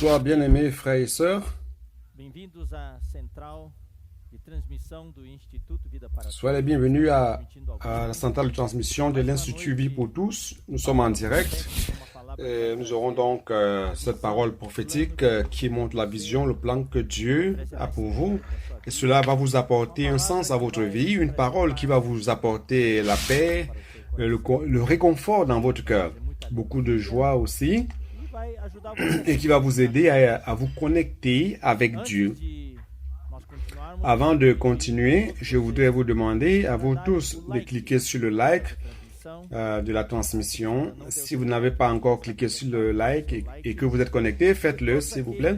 Bonsoir, bien-aimés frères et sœurs. Soyez les bienvenus à la centrale de transmission de l'Institut Vie pour tous. Nous sommes en direct. Et nous aurons donc cette parole prophétique qui montre la vision, le plan que Dieu a pour vous. Et cela va vous apporter un sens à votre vie, une parole qui va vous apporter la paix, le réconfort dans votre cœur. Beaucoup de joie aussi. Et qui va vous aider à vous connecter avec Dieu. Avant de continuer, je voudrais vous demander à vous tous de cliquer sur le like de la transmission. Si vous n'avez pas encore cliqué sur le like et que vous êtes connecté, faites-le s'il vous plaît.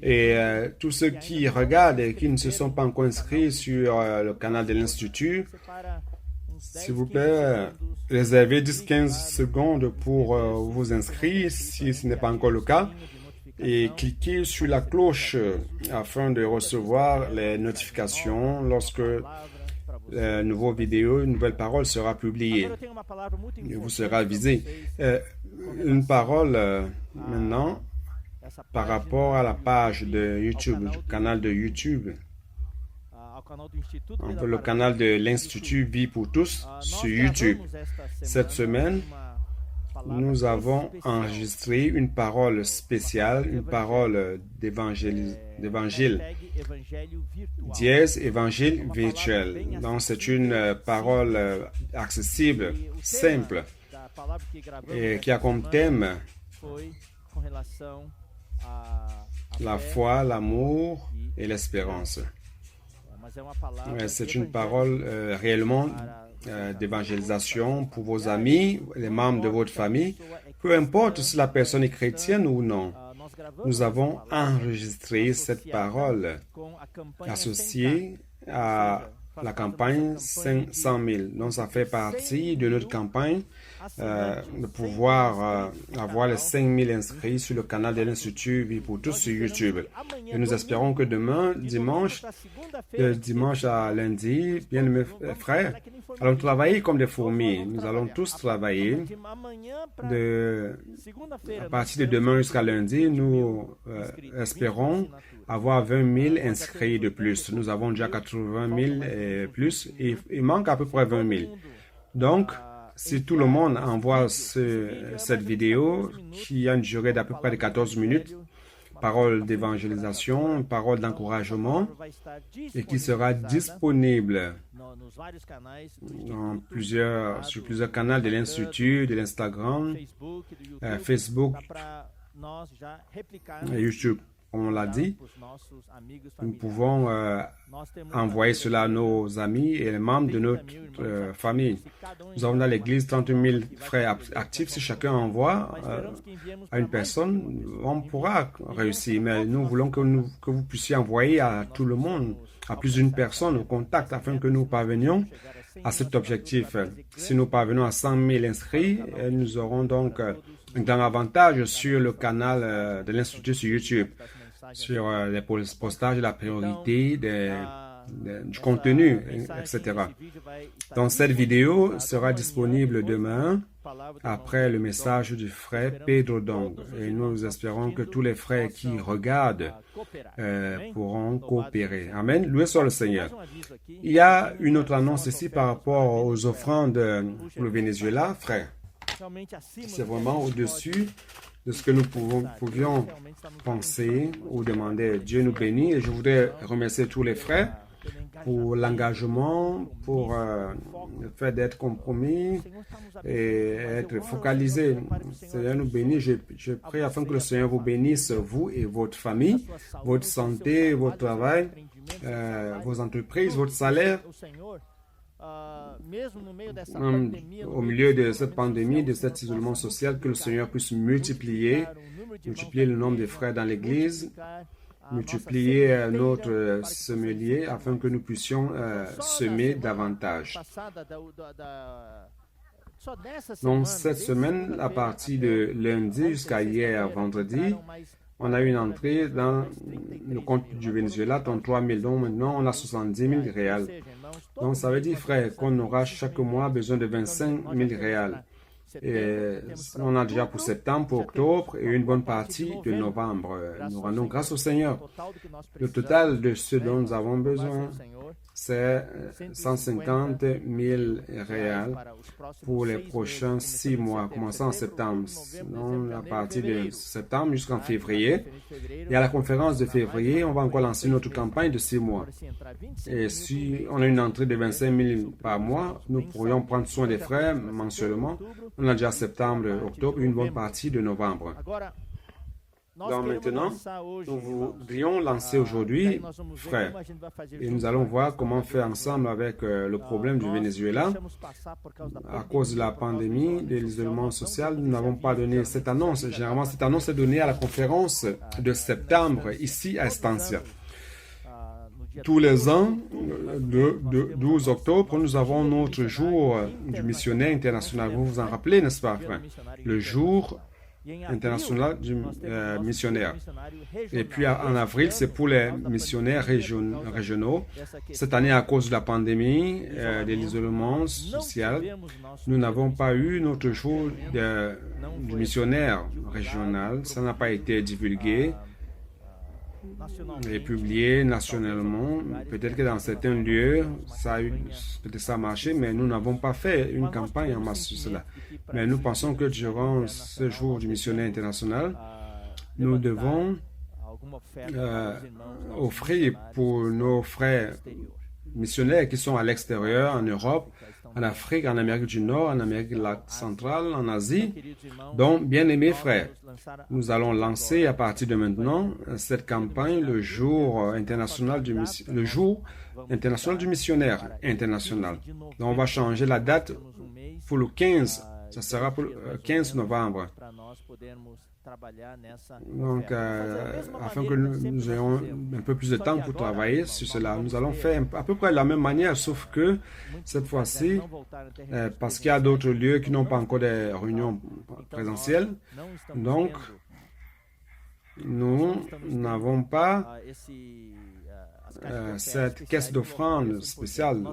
Et tous ceux qui regardent et qui ne se sont pas encore inscrits sur le canal de l'Institut, s'il vous plaît, réservez 10-15 secondes pour vous inscrire si ce n'est pas encore le cas. Et cliquez sur la cloche afin de recevoir les notifications lorsque une nouvelle vidéo, une nouvelle parole sera publiée. Et vous serez avisé. Une parole maintenant par rapport à la page de YouTube, du canal de YouTube. Le canal de l'Institut Vie pour tous sur YouTube. Cette semaine, nous avons enregistré une parole spéciale, une parole d'évangile, dièse évangile virtuel. Donc c'est une parole accessible, simple, et qui a comme thème la foi, l'amour et l'espérance. C'est une parole réellement d'évangélisation pour vos amis, les membres de votre famille, peu importe si la personne est chrétienne ou non. Nous avons enregistré cette parole associée à la campagne 500 000. Donc, ça fait partie de notre campagne de pouvoir avoir les 5 000 inscrits sur le canal de l'Institut Vie pour tous sur YouTube. Et nous espérons que demain, dimanche, de dimanche à lundi, bien mes frères, allons travailler comme des fourmis. Nous allons tous travailler. À partir de demain jusqu'à lundi, nous espérons avoir 20 000 inscrits de plus. Nous avons déjà 80 000 et plus. Et il manque à peu près 20 000. Donc, si tout le monde envoie cette vidéo qui a une durée d'à peu près de 14 minutes, parole d'évangélisation, parole d'encouragement, et qui sera disponible sur plusieurs canaux de l'Institut, de l'Instagram, Facebook et YouTube. Comme on l'a dit, nous pouvons envoyer cela à nos amis et les membres de notre famille. Nous avons dans l'Église 30 000 frères actifs. Si chacun envoie à une personne, on pourra réussir. Mais nous voulons que vous puissiez envoyer à tout le monde, à plus d'une personne au contact, afin que nous parvenions à cet objectif. Si nous parvenons à 100 000 inscrits, nous aurons donc un grand avantage sur le canal de l'Institut sur YouTube, sur les postages de la priorité, du contenu, etc. Donc, cette vidéo sera disponible demain après le message du frère Pedro Dong. Et nous espérons que tous les frères qui regardent pourront coopérer. Amen. Loué soit le Seigneur. Il y a une autre annonce ici par rapport aux offrandes pour le Venezuela, frère. C'est vraiment au-dessus de ce que nous pouvions penser ou demander. Dieu nous bénit et je voudrais remercier tous les frères pour l'engagement, pour le fait d'être compromis et être focalisé. Seigneur nous bénit. Je prie afin que le Seigneur vous bénisse, vous et votre famille, votre santé, votre travail, vos entreprises, votre salaire. Au milieu de cette pandémie, de cet isolement social, que le Seigneur puisse multiplier le nombre de frères dans l'Église, multiplier notre semelier afin que nous puissions semer davantage. Donc, cette semaine, à partir de lundi jusqu'à hier, vendredi, on a eu une entrée dans le compte du Venezuela, 33 000 dons. Maintenant, on a 70 000 réals. Donc, ça veut dire, frère, qu'on aura chaque mois besoin de 25 000 réals. Et on a déjà pour septembre, pour octobre et une bonne partie de novembre. Nous rendons grâce au Seigneur. Le total de ce dont nous avons besoin, c'est 150 000 réals pour les prochains 6 mois, commençant en septembre. Donc, à partir de septembre jusqu'en février. Et à la conférence de février, on va encore lancer notre campagne de 6 mois. Et si on a une entrée de 25 000 par mois, nous pourrions prendre soin des frères mensuellement. On a déjà septembre, octobre, une bonne partie de novembre. Donc maintenant, nous voudrions lancer aujourd'hui, frères, et nous allons voir comment faire ensemble avec le problème du Venezuela. À cause de la pandémie, de l'isolement social, nous n'avons pas donné cette annonce. Généralement, cette annonce est donnée à la conférence de septembre, ici à Estancia. Tous les ans, le 12 octobre, nous avons notre jour du missionnaire international. Vous vous en rappelez, n'est-ce pas, frère? Le jour international du missionnaire. Et puis en avril, c'est pour les missionnaires régionaux. Cette année, à cause de la pandémie, de l'isolement social, nous n'avons pas eu notre jour du missionnaire régional. Ça n'a pas été divulgué et publié nationalement. Peut-être que dans certains lieux, peut-être ça a marché, mais nous n'avons pas fait une campagne en masse sur cela. Mais nous pensons que durant ce jour du missionnaire international, nous devons offrir pour nos frères missionnaires qui sont à l'extérieur, en Europe, en Afrique, en Amérique du Nord, en Amérique centrale, en Asie. Donc, bien-aimés frères, nous allons lancer à partir de maintenant cette campagne, le jour international du missionnaire international. Donc, on va changer la date pour le 15. Ça sera pour le 15 novembre. Donc, afin que nous ayons un peu plus de temps pour travailler sur cela, nous allons faire à peu près de la même manière, sauf que cette fois-ci, parce qu'il y a d'autres lieux qui n'ont pas encore des réunions présentielles, donc nous n'avons pas cette caisse d'offrande spéciale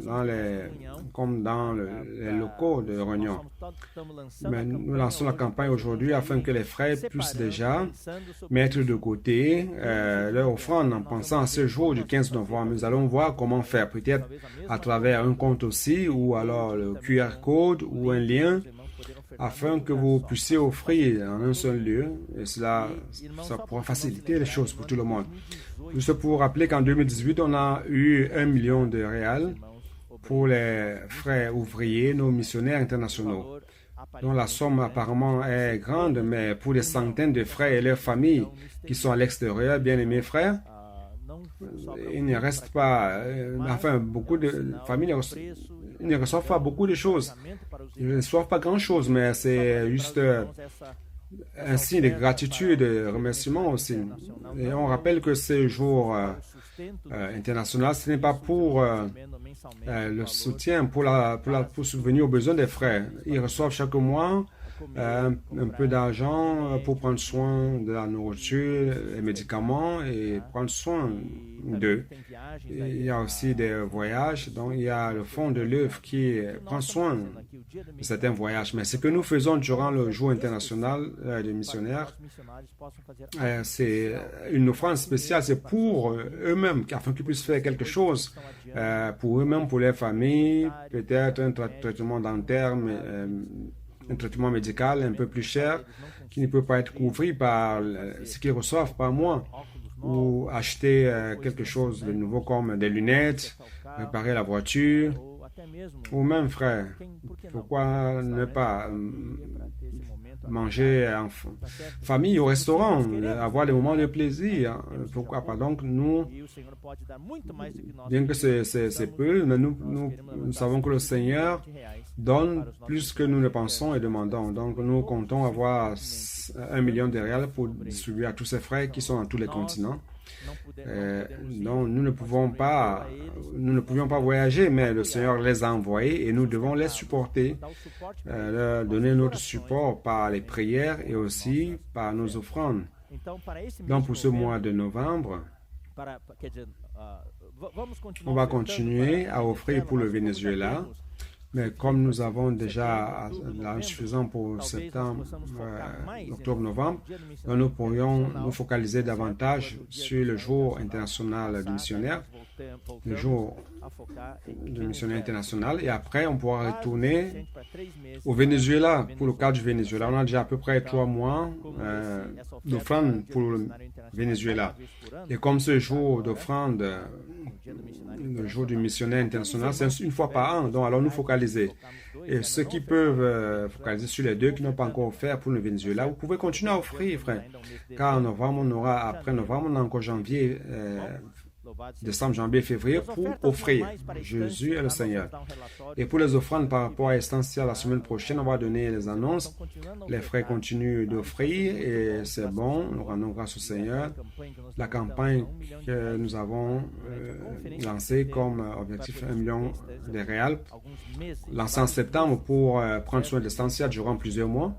comme dans les locaux de réunion. Mais nous lançons la campagne aujourd'hui afin que les frères puissent déjà mettre de côté leur offrande en pensant à ce jour du 15 novembre. Nous allons voir comment faire, peut-être à travers un compte aussi, ou alors le QR code ou un lien, afin que vous puissiez offrir en un seul lieu, et ça pourra faciliter les choses pour tout le monde. Juste pour rappeler qu'en 2018, on a eu 1 million de réals pour les frères ouvriers, nos missionnaires internationaux. Donc la somme apparemment est grande, mais pour des centaines de frères et leurs familles qui sont à l'extérieur, bien-aimés frères, il ne reste pas, beaucoup de familles ils ne reçoivent pas beaucoup de choses. Ils ne reçoivent pas grand-chose, mais c'est juste un signe de gratitude, de remerciement aussi. Et on rappelle que ce jour international, ce n'est pas pour le soutien, pour subvenir aux besoins des frères. Ils reçoivent chaque mois un peu d'argent pour prendre soin de la nourriture, les médicaments et prendre soin d'eux. Il y a aussi des voyages, donc il y a le fonds de l'œuvre qui prend soin de certains voyages. Mais ce que nous faisons durant le jour international des missionnaires, c'est une offrande spéciale, c'est pour eux-mêmes, afin qu'ils puissent faire quelque chose pour eux-mêmes, pour leur famille, peut-être un traitement dentaire, un traitement médical un peu plus cher qui ne peut pas être couvert par ce qu'ils reçoivent par mois, ou acheter quelque chose de nouveau comme des lunettes, réparer la voiture, ou même, frère, pourquoi ne pas manger en famille au restaurant, avoir des moments de plaisir, pourquoi pas. Donc nous, bien que c'est peu, mais nous savons que le Seigneur donne plus que nous ne pensons et demandons. Donc nous comptons avoir 1 million de réals pour distribuer à tous ces frères qui sont dans tous les continents. Donc nous ne pouvions pas voyager, mais le Seigneur les a envoyés et nous devons les supporter, leur donner notre support par les prières et aussi par nos offrandes. Donc pour ce mois de novembre, on va continuer à offrir pour le Venezuela. Mais comme nous avons déjà l'insuffisant pour septembre, octobre, novembre, nous pourrions nous focaliser davantage sur le jour international du missionnaire, le jour du missionnaire international, et après on pourra retourner au Venezuela. Pour le cas du Venezuela, on a déjà à peu près 3 mois d'offrande pour le Venezuela. Et comme ce jour d'offrande, le jour du missionnaire international, c'est une fois par an, donc allons nous focaliser. Et ceux qui peuvent focaliser sur les deux qui n'ont pas encore offert pour le Venezuela, vous pouvez continuer à offrir, frère. Car en novembre, on aura, après novembre, on a encore janvier, décembre, janvier, février pour offrir. Jésus est le Seigneur. Et pour les offrandes par rapport à Essentiel, la semaine prochaine, on va donner les annonces. Les frères continuent d'offrir et c'est bon. Nous rendons grâce au Seigneur. La campagne que nous avons lancée comme objectif 1 million de réals, lancée en septembre pour prendre soin de l'Essentiel durant plusieurs mois.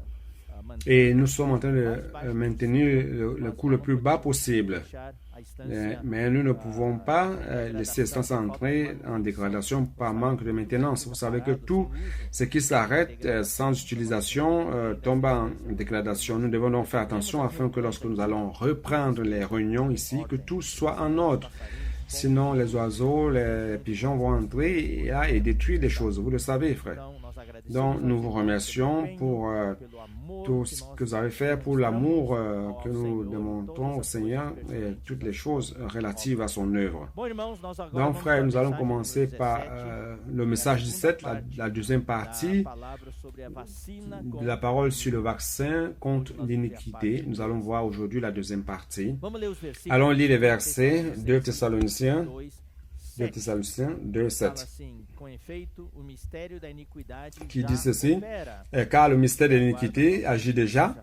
Et nous sommes en train de maintenir le coût le plus bas possible. Mais nous ne pouvons pas laisser Essentiel entrer en dégradation par manque de maintenance. Vous savez que tout ce qui s'arrête sans utilisation tombe en dégradation. Nous devons donc faire attention afin que lorsque nous allons reprendre les réunions ici, que tout soit en ordre. Sinon, les oiseaux, les pigeons vont entrer et détruire des choses. Vous le savez, frère. Donc, nous vous remercions pour tout ce que vous avez fait, pour l'amour que nous démontrons au Seigneur et toutes les choses relatives à son œuvre. Donc, frère, nous allons commencer par le message 17, la deuxième partie de la parole sur le vaccin contre l'iniquité. Nous allons voir aujourd'hui la deuxième partie. Allons lire les versets 2 Thessaloniciens 2, 7, qui dit ceci: car le mystère de l'iniquité agit déjà,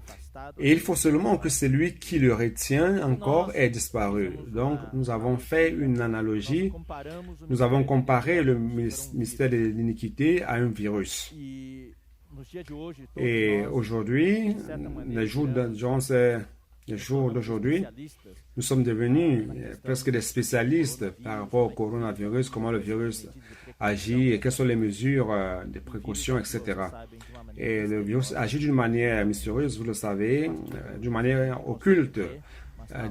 et il faut seulement que celui qui le retient encore ait disparu. Donc, nous avons fait une analogie, nous avons comparé le mystère de l'iniquité à un virus. Et aujourd'hui, les jours d'aujourd'hui, nous sommes devenus presque des spécialistes par rapport au coronavirus, comment le virus agit et quelles sont les mesures de précaution, etc. Et le virus agit d'une manière mystérieuse, vous le savez, d'une manière occulte.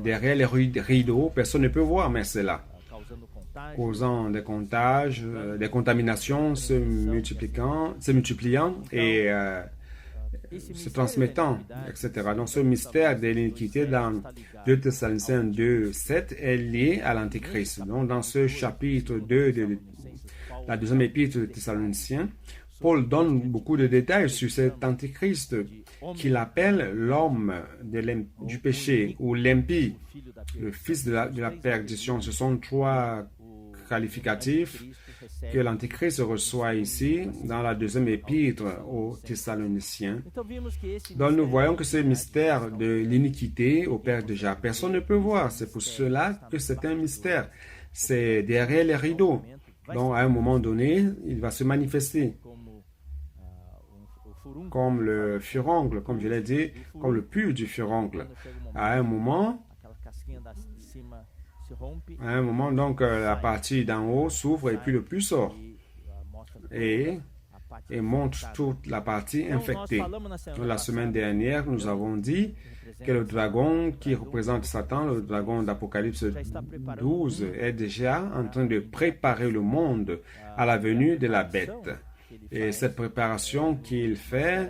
Derrière les rideaux, personne ne peut voir, mais c'est là, causant des contages, des contaminations se multipliant et se transmettant, etc. Donc, ce mystère de l'iniquité dans 2 Thessaloniciens 2, 7 est lié à l'Antichrist. Donc, dans ce chapitre 2 de la deuxième épître de Thessaloniciens, Paul donne beaucoup de détails sur cet Antichrist qu'il appelle l'homme du péché ou l'impie, le fils de la perdition. Ce sont 3 qualificatifs que l'Antichrist reçoit ici dans la deuxième épître aux Thessaloniciens. Donc nous voyons que ce mystère de l'iniquité opère déjà. Personne ne peut voir. C'est pour cela que c'est un mystère. C'est derrière les rideaux. Donc à un moment donné, il va se manifester comme le furoncle, comme je l'ai dit, comme le pus du furoncle. À un moment, donc, la partie d'en haut s'ouvre et puis le pus sort et montre toute la partie infectée. Donc, la semaine dernière, nous avons dit que le dragon qui représente Satan, le dragon d'Apocalypse 12, est déjà en train de préparer le monde à la venue de la bête. Et cette préparation qu'il fait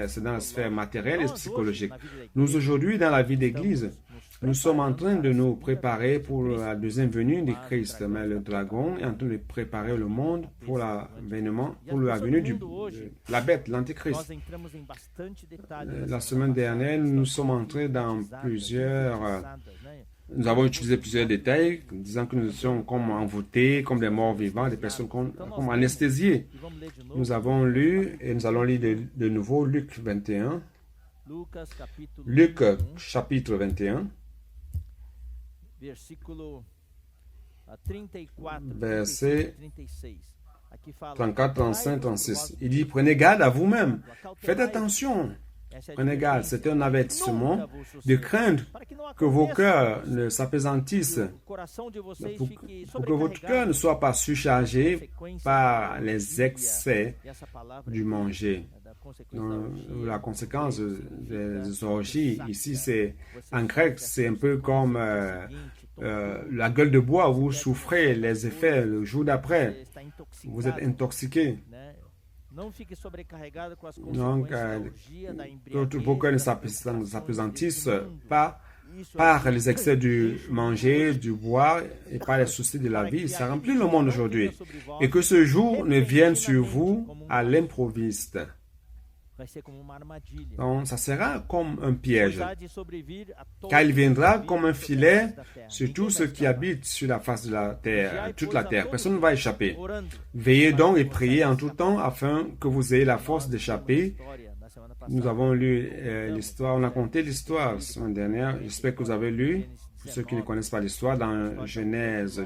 c'est dans la sphère matérielle et psychologique. Nous, aujourd'hui, dans la vie d'Église, nous sommes en train de nous préparer pour la deuxième venue de Christ, mais le dragon est en train de préparer le monde pour la venue de la bête, l'Antichrist. La semaine dernière, nous sommes entrés dans nous avons utilisé plusieurs détails, disant que nous étions comme envoûtés, comme des morts vivants, des personnes comme anesthésiées. Nous avons lu, et nous allons lire de nouveau Luc 21. Luc chapitre 21. Versets 34, 35, 36. Il dit, prenez garde à vous-même. Faites attention. Renégal, c'est un avertissement de craindre que vos cœurs ne s'appesantissent, pour que votre cœur ne soit pas surchargé par les excès du manger. Donc, la conséquence des orgies, ici, c'est en grec, c'est un peu comme la gueule de bois, vous souffrez les effets le jour d'après, vous êtes intoxiqué. Donc, que vos cœurs ne s'appesantissent pas par les excès du manger, du boire et par les soucis de la vie. Ça remplit le monde aujourd'hui. Et que ce jour ne vienne sur vous à l'improviste. Donc, ça sera comme un piège, car il viendra comme un filet sur tous ceux qui habitent sur la face de la terre, toute la terre. Personne ne va échapper. Veillez donc et priez en tout temps afin que vous ayez la force d'échapper. Nous avons lu l'histoire, on a conté l'histoire la semaine dernière. J'espère que vous avez lu, pour ceux qui ne connaissent pas l'histoire, dans Genèse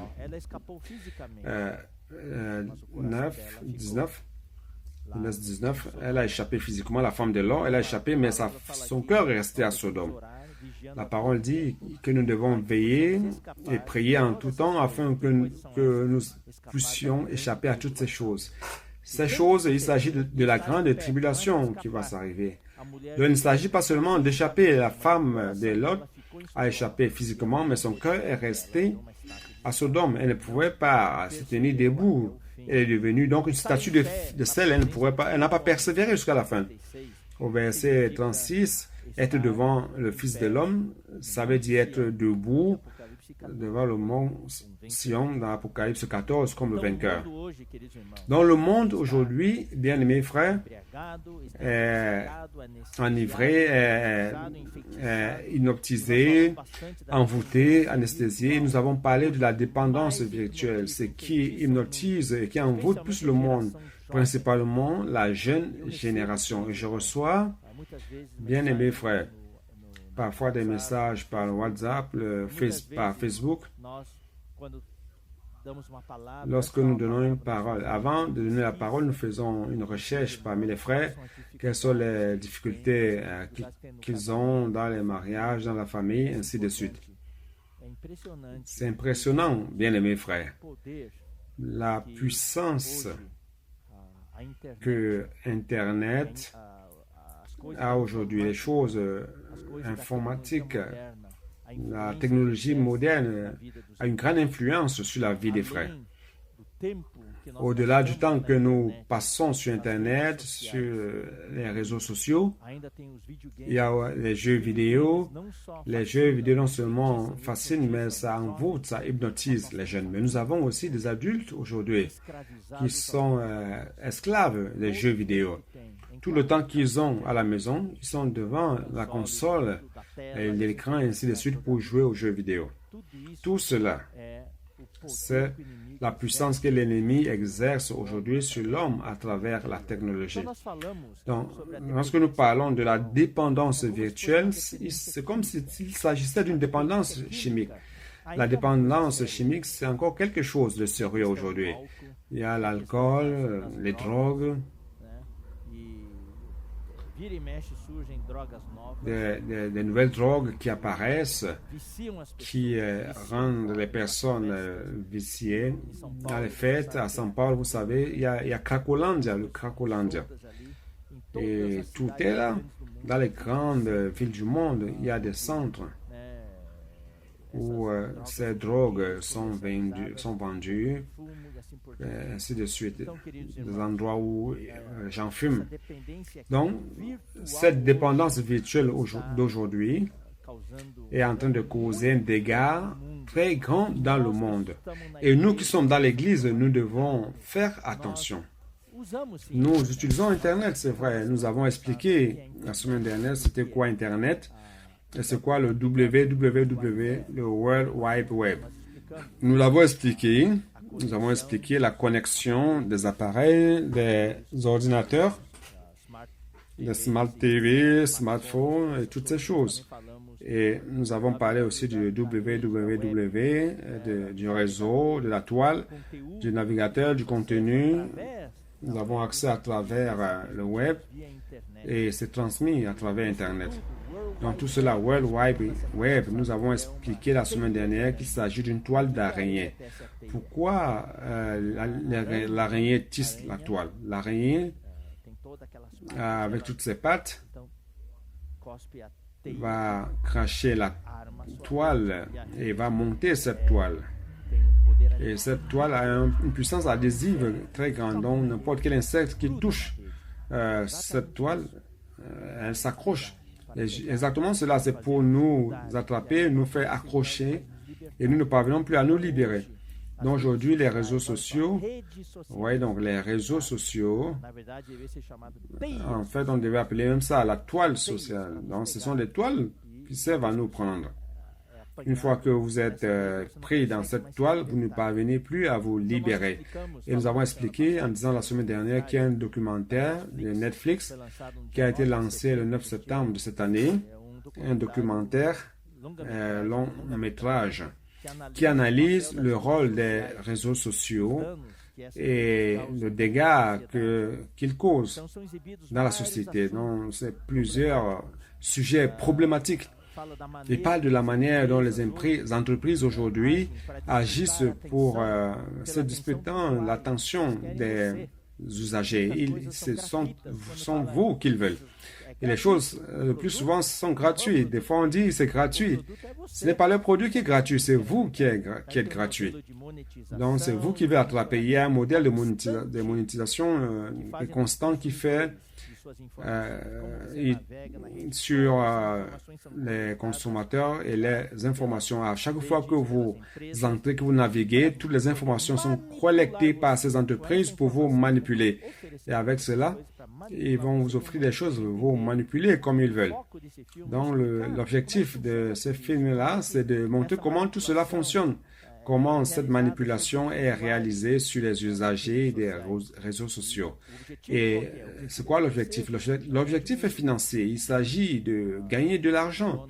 9, 19. 19, elle a échappé physiquement, la femme de Lot, elle a échappé, mais son cœur est resté à Sodome. La parole dit que nous devons veiller et prier en tout temps afin que nous puissions échapper à toutes ces choses. Ces choses, il s'agit de la grande tribulation qui va s'arriver. Donc, il ne s'agit pas seulement d'échapper. La femme de Lot a échappé physiquement, mais son cœur est resté à Sodome. Elle ne pouvait pas se tenir debout. Elle est devenue donc une statue de sel. Elle n'a pas persévéré jusqu'à la fin. Au verset 36, être devant le Fils de l'homme, ça veut dire être debout devant le mont Sion dans l'Apocalypse 14 comme le vainqueur. Dans le monde aujourd'hui, bien-aimés frères, enivré, hypnotisé, envoûté, anesthésié, nous avons parlé de la dépendance virtuelle, ce qui hypnotise et qui envoûte plus le monde, principalement la jeune génération. Et je reçois, bien-aimés frères, parfois des messages par WhatsApp, par Facebook. Lorsque nous donnons une parole, avant de donner la parole, nous faisons une recherche parmi les frères. Quelles sont les difficultés qu'ils ont dans les mariages, dans la famille, ainsi de suite. C'est impressionnant, bien-aimés frères, la puissance que Internet a aujourd'hui, les choses informatiques, la technologie moderne a une grande influence sur la vie des frères. Au-delà du temps que nous passons sur Internet, sur les réseaux sociaux, il y a les jeux vidéo. Les jeux vidéo non seulement fascinent, mais ça envoûte, ça hypnotise les jeunes. Mais nous avons aussi des adultes aujourd'hui qui sont esclaves des jeux vidéo. Tout le temps qu'ils ont à la maison, ils sont devant la console, l'écran et ainsi de suite pour jouer aux jeux vidéo. Tout cela, c'est la puissance que l'ennemi exerce aujourd'hui sur l'homme à travers la technologie. Donc, lorsque nous parlons de la dépendance virtuelle, c'est comme s'il s'agissait d'une dépendance chimique. La dépendance chimique, c'est encore quelque chose de sérieux aujourd'hui. Il y a l'alcool, les drogues, des nouvelles drogues qui apparaissent, qui rendent les personnes viciées. Dans les fêtes, à São Paulo, vous savez, il y a Cracolândia, le Cracolândia. Et tout est là. Dans les grandes villes du monde, il y a des centres où ces drogues sont vendues, ainsi de suite, des endroits où j'en fume. Donc, cette dépendance virtuelle d'aujourd'hui est en train de causer un dégât très grand dans le monde. Et nous qui sommes dans l'Église, nous devons faire attention. Nous utilisons Internet, c'est vrai. Nous avons expliqué la semaine dernière c'était quoi Internet et c'est quoi le www, le World Wide Web. Nous l'avons expliqué. Nous avons expliqué la connexion des appareils, des ordinateurs, des smart TV, smartphones et toutes ces choses. Et nous avons parlé aussi du www, du réseau, de la toile, du navigateur, du contenu, Nous avons accès à travers le web et c'est transmis à travers Internet. Dans tout cela, World Wide Web, nous avons expliqué la semaine dernière qu'il s'agit d'une toile d'araignée. Pourquoi l'araignée tisse la toile? L'araignée, avec toutes ses pattes, va cracher la toile et va monter cette toile. Et cette toile a une puissance adhésive très grande. Donc, n'importe quel insecte qui touche cette toile, elle s'accroche. Exactement cela, c'est pour nous attraper, nous faire accrocher et nous ne parvenons plus à nous libérer. Donc aujourd'hui, les réseaux sociaux, donc les réseaux sociaux, en fait, on devait appeler même ça la toile sociale. Donc ce sont des toiles qui servent à nous prendre. Une fois que vous êtes pris dans cette toile, vous ne parvenez plus à vous libérer. Et nous avons expliqué en disant la semaine dernière qu'il y a un documentaire de Netflix qui a été lancé le 9 septembre de cette année, un documentaire long métrage qui analyse le rôle des réseaux sociaux et le dégât qu'ils causent dans la société. Donc, c'est plusieurs sujets problématiques. Il parle de la manière dont les entreprises aujourd'hui agissent pour se disputant l'attention des usagers. Ce sont vous qu'ils veulent. Et les choses, le plus souvent, sont gratuites. Des fois, on dit c'est gratuit. Ce n'est pas le produit qui est gratuit, c'est vous qui êtes gratuit. Donc, c'est vous qui devez attraper. Il y a un modèle de monétisation constant qui fait sur les consommateurs et les informations. À chaque fois que vous entrez, que vous naviguez, toutes les informations sont collectées par ces entreprises pour vous manipuler. Et avec cela, ils vont vous offrir des choses, vous manipuler comme ils veulent. Donc, l'objectif de ce film-là, c'est de montrer comment tout cela fonctionne, comment cette manipulation est réalisée sur les usagers des réseaux sociaux. Et c'est quoi l'objectif? L'objectif est financier. Il s'agit de gagner de l'argent.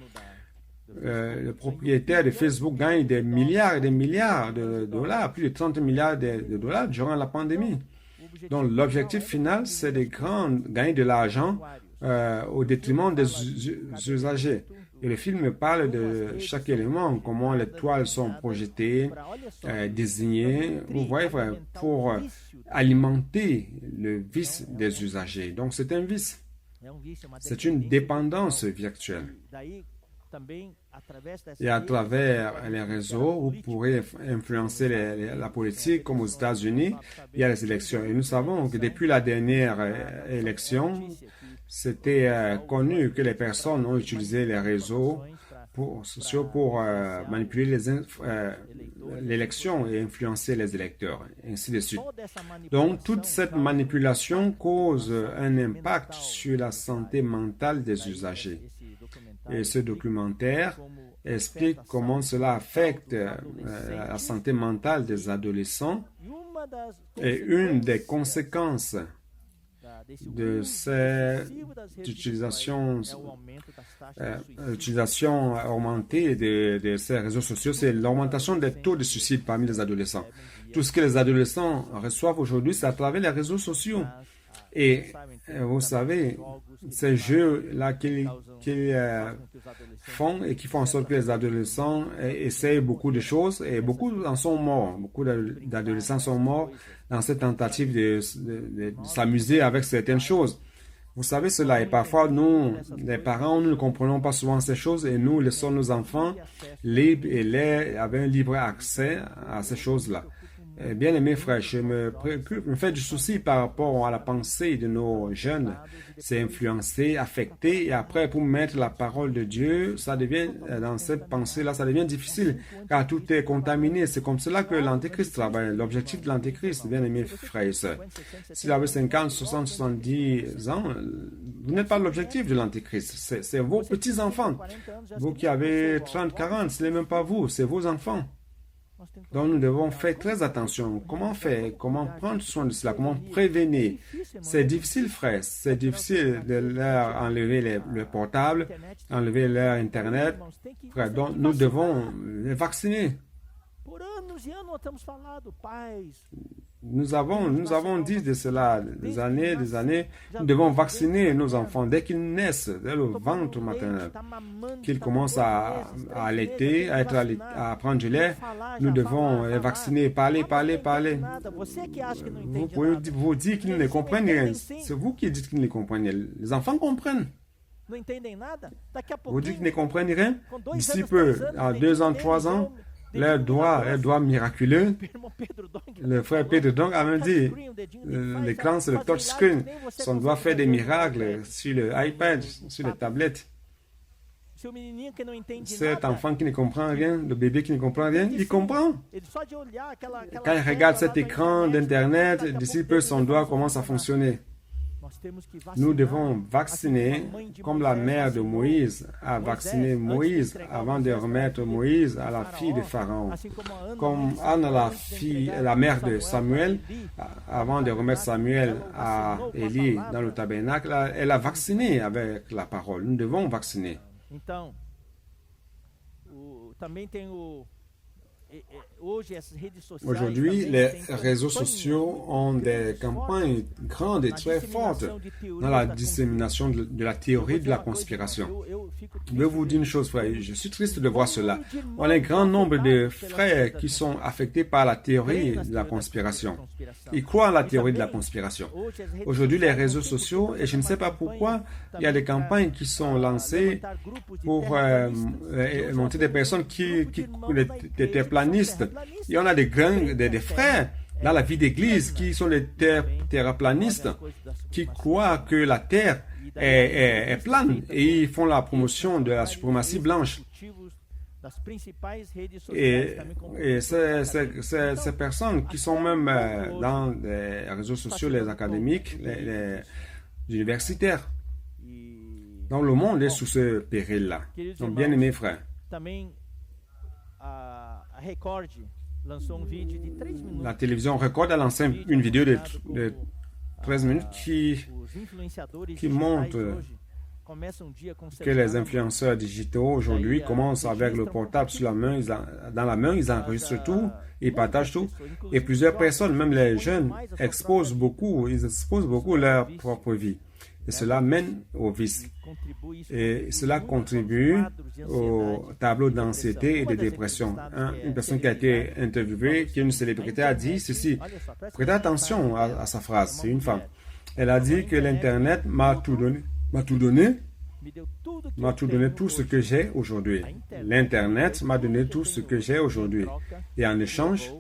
Le propriétaire de Facebook gagne des milliards et des milliards de dollars, plus de 30 milliards de dollars durant la pandémie. Donc, l'objectif final, c'est de gagner de l'argent au détriment des usagers. Et le film parle de chaque élément, comment les toiles sont projetées, désignées, vous voyez, pour alimenter le vice des usagers. Donc, c'est un vice. C'est une dépendance virtuelle. Et à travers les réseaux, vous pourrez influencer la politique, comme aux États-Unis, il y a les élections. Et nous savons que depuis la dernière élection, c'était connu que les personnes ont utilisé les réseaux sociaux pour manipuler l'élection et influencer les électeurs, et ainsi de suite. Donc, toute cette manipulation cause un impact sur la santé mentale des usagers. Et ce documentaire explique comment cela affecte la santé mentale des adolescents. Et une des conséquences de cette utilisation augmentée de ces réseaux sociaux, c'est l'augmentation des taux de suicide parmi les adolescents. Tout ce que les adolescents reçoivent aujourd'hui, c'est à travers les réseaux sociaux. Et vous savez, ces jeux-là qu'ils font et qui font en sorte que les adolescents essayent beaucoup de choses et beaucoup en sont morts. Beaucoup d'adolescents sont morts dans cette tentative de s'amuser avec certaines choses. Vous savez cela, et parfois nous, les parents, nous ne comprenons pas souvent ces choses et nous laissons nos enfants libres et avec un libre accès à ces choses-là. Bien aimé frère, je me fais du souci par rapport à la pensée de nos jeunes. C'est influencé, affecté, et après pour mettre la parole de Dieu, ça devient, dans cette pensée-là, ça devient difficile, car tout est contaminé. C'est comme cela que l'Antéchrist travaille. L'objectif de l'Antéchrist, bien aimé frère et sœurs, s'il avait 50, 60, 70 ans, vous n'êtes pas l'objectif de l'Antéchrist. C'est vos petits-enfants. Vous qui avez 30, 40, ce n'est même pas vous, c'est vos enfants. Donc nous devons faire très attention. Comment faire? Comment prendre soin de cela? Comment prévenir? C'est difficile, frère. C'est difficile de leur enlever le portable, enlever leur Internet. Frère, donc nous devons les vacciner. Nous avons dit de cela des années, nous devons vacciner nos enfants dès qu'ils naissent, dès le ventre maternel, qu'ils commencent à allaiter, à prendre du lait. Nous devons les vacciner, parler. Vous pouvez vous dire qu'ils ne comprennent rien. C'est vous qui dites qu'ils ne comprennent rien. Les enfants comprennent. Vous dites qu'ils ne comprennent rien. D'ici peu, à 2 ans, 3 ans, leur doigt miraculeux. Le frère Pedro Dong a même dit, l'écran c'est le touchscreen. Son doigt fait des miracles sur le iPad, sur les tablettes. Cet enfant qui ne comprend rien, le bébé qui ne comprend rien, il comprend. Quand il regarde cet écran d'Internet, d'ici peu, son doigt commence à fonctionner. Nous devons vacciner, comme la mère de Moïse a vacciné Moïse avant de remettre Moïse à la fille de Pharaon. Comme Anne, la mère de Samuel, avant de remettre Samuel à Élie dans le tabernacle, elle a vacciné avec la parole. Nous devons vacciner. Aujourd'hui, les réseaux sociaux ont des campagnes grandes et très fortes dans la dissémination de la théorie de la conspiration. Je vais vous dire une chose, frère, je suis triste de voir cela. On a un grand nombre de frères qui sont affectés par la théorie de la conspiration. Ils croient à la théorie de la conspiration. Aujourd'hui, les réseaux sociaux, et je ne sais pas pourquoi, il y a des campagnes qui sont lancées pour monter des personnes qui étaient planistes. Et on a des frères dans la vie d'église qui sont des terraplanistes, qui croient que la terre est plane et ils font la promotion de la suprématie blanche. Et ces personnes qui sont même dans les réseaux sociaux, les académiques, les universitaires. Donc le monde est sous ce péril-là. Donc bien aimés frères. La télévision Record a lancé une vidéo de 13 minutes qui montre que les influenceurs digitaux aujourd'hui commencent avec le portable sur la main, dans la main, ils enregistrent tout, ils partagent tout. Et plusieurs personnes, même les jeunes, exposent beaucoup leur propre vie. Et cela mène au vice. Et cela contribue au tableau d'anxiété et de dépression. Une personne qui a été interviewée, qui est une célébrité, a dit ceci. Prêtez attention à sa phrase, c'est une femme. Elle a dit que l'Internet m'a tout donné, tout ce que j'ai aujourd'hui. L'Internet m'a donné tout ce que j'ai aujourd'hui. Et en échange,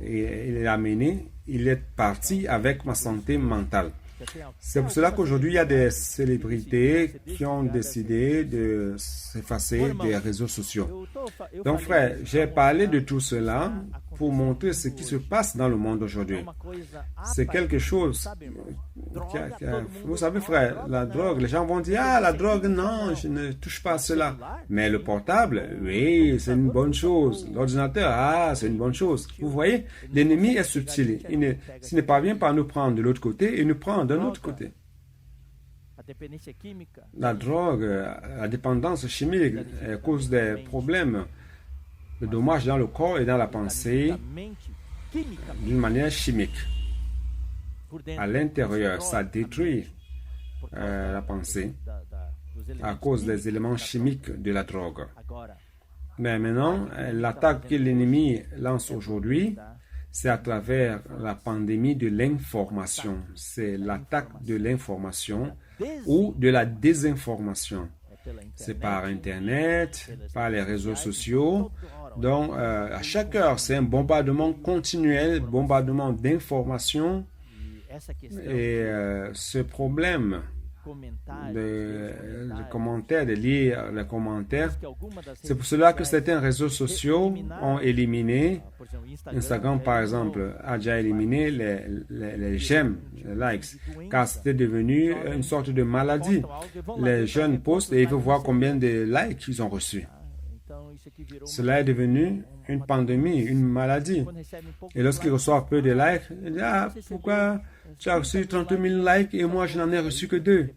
il est parti avec ma santé mentale. C'est pour cela qu'aujourd'hui, il y a des célébrités qui ont décidé de s'effacer des réseaux sociaux. Donc, frère, j'ai parlé de tout cela pour montrer ce qui se passe dans le monde aujourd'hui. C'est quelque chose... Vous savez, frère, la drogue, les gens vont dire, ah, la drogue, non, je ne touche pas à cela. Mais le portable, oui, c'est une bonne chose. L'ordinateur, ah, c'est une bonne chose. Vous voyez, l'ennemi est subtil. Il ne parvient pas à nous prendre de l'autre côté, il nous prend d'un autre côté. La drogue, la dépendance chimique cause des problèmes, de dommages dans le corps et dans la pensée d'une manière chimique. À l'intérieur, ça détruit la pensée à cause des éléments chimiques de la drogue. Mais maintenant, l'attaque que l'ennemi lance aujourd'hui, c'est à travers la pandémie de l'information. C'est l'attaque de l'information ou de la désinformation. C'est par Internet, par les réseaux sociaux. Donc, à chaque heure, c'est un bombardement continuel, bombardement d'informations. Et ce problème de commentaires, de lire les commentaires, c'est pour cela que certains réseaux sociaux ont éliminé, Instagram par exemple a déjà éliminé les j'aime, les likes, car c'était devenu une sorte de maladie. Les jeunes postent et ils veulent voir combien de likes ils ont reçus. Cela est devenu une pandémie, une maladie. Et lorsqu'ils reçoivent peu de likes, ils disent, ah, pourquoi tu as reçu 30 000 likes et moi je n'en ai reçu que 2?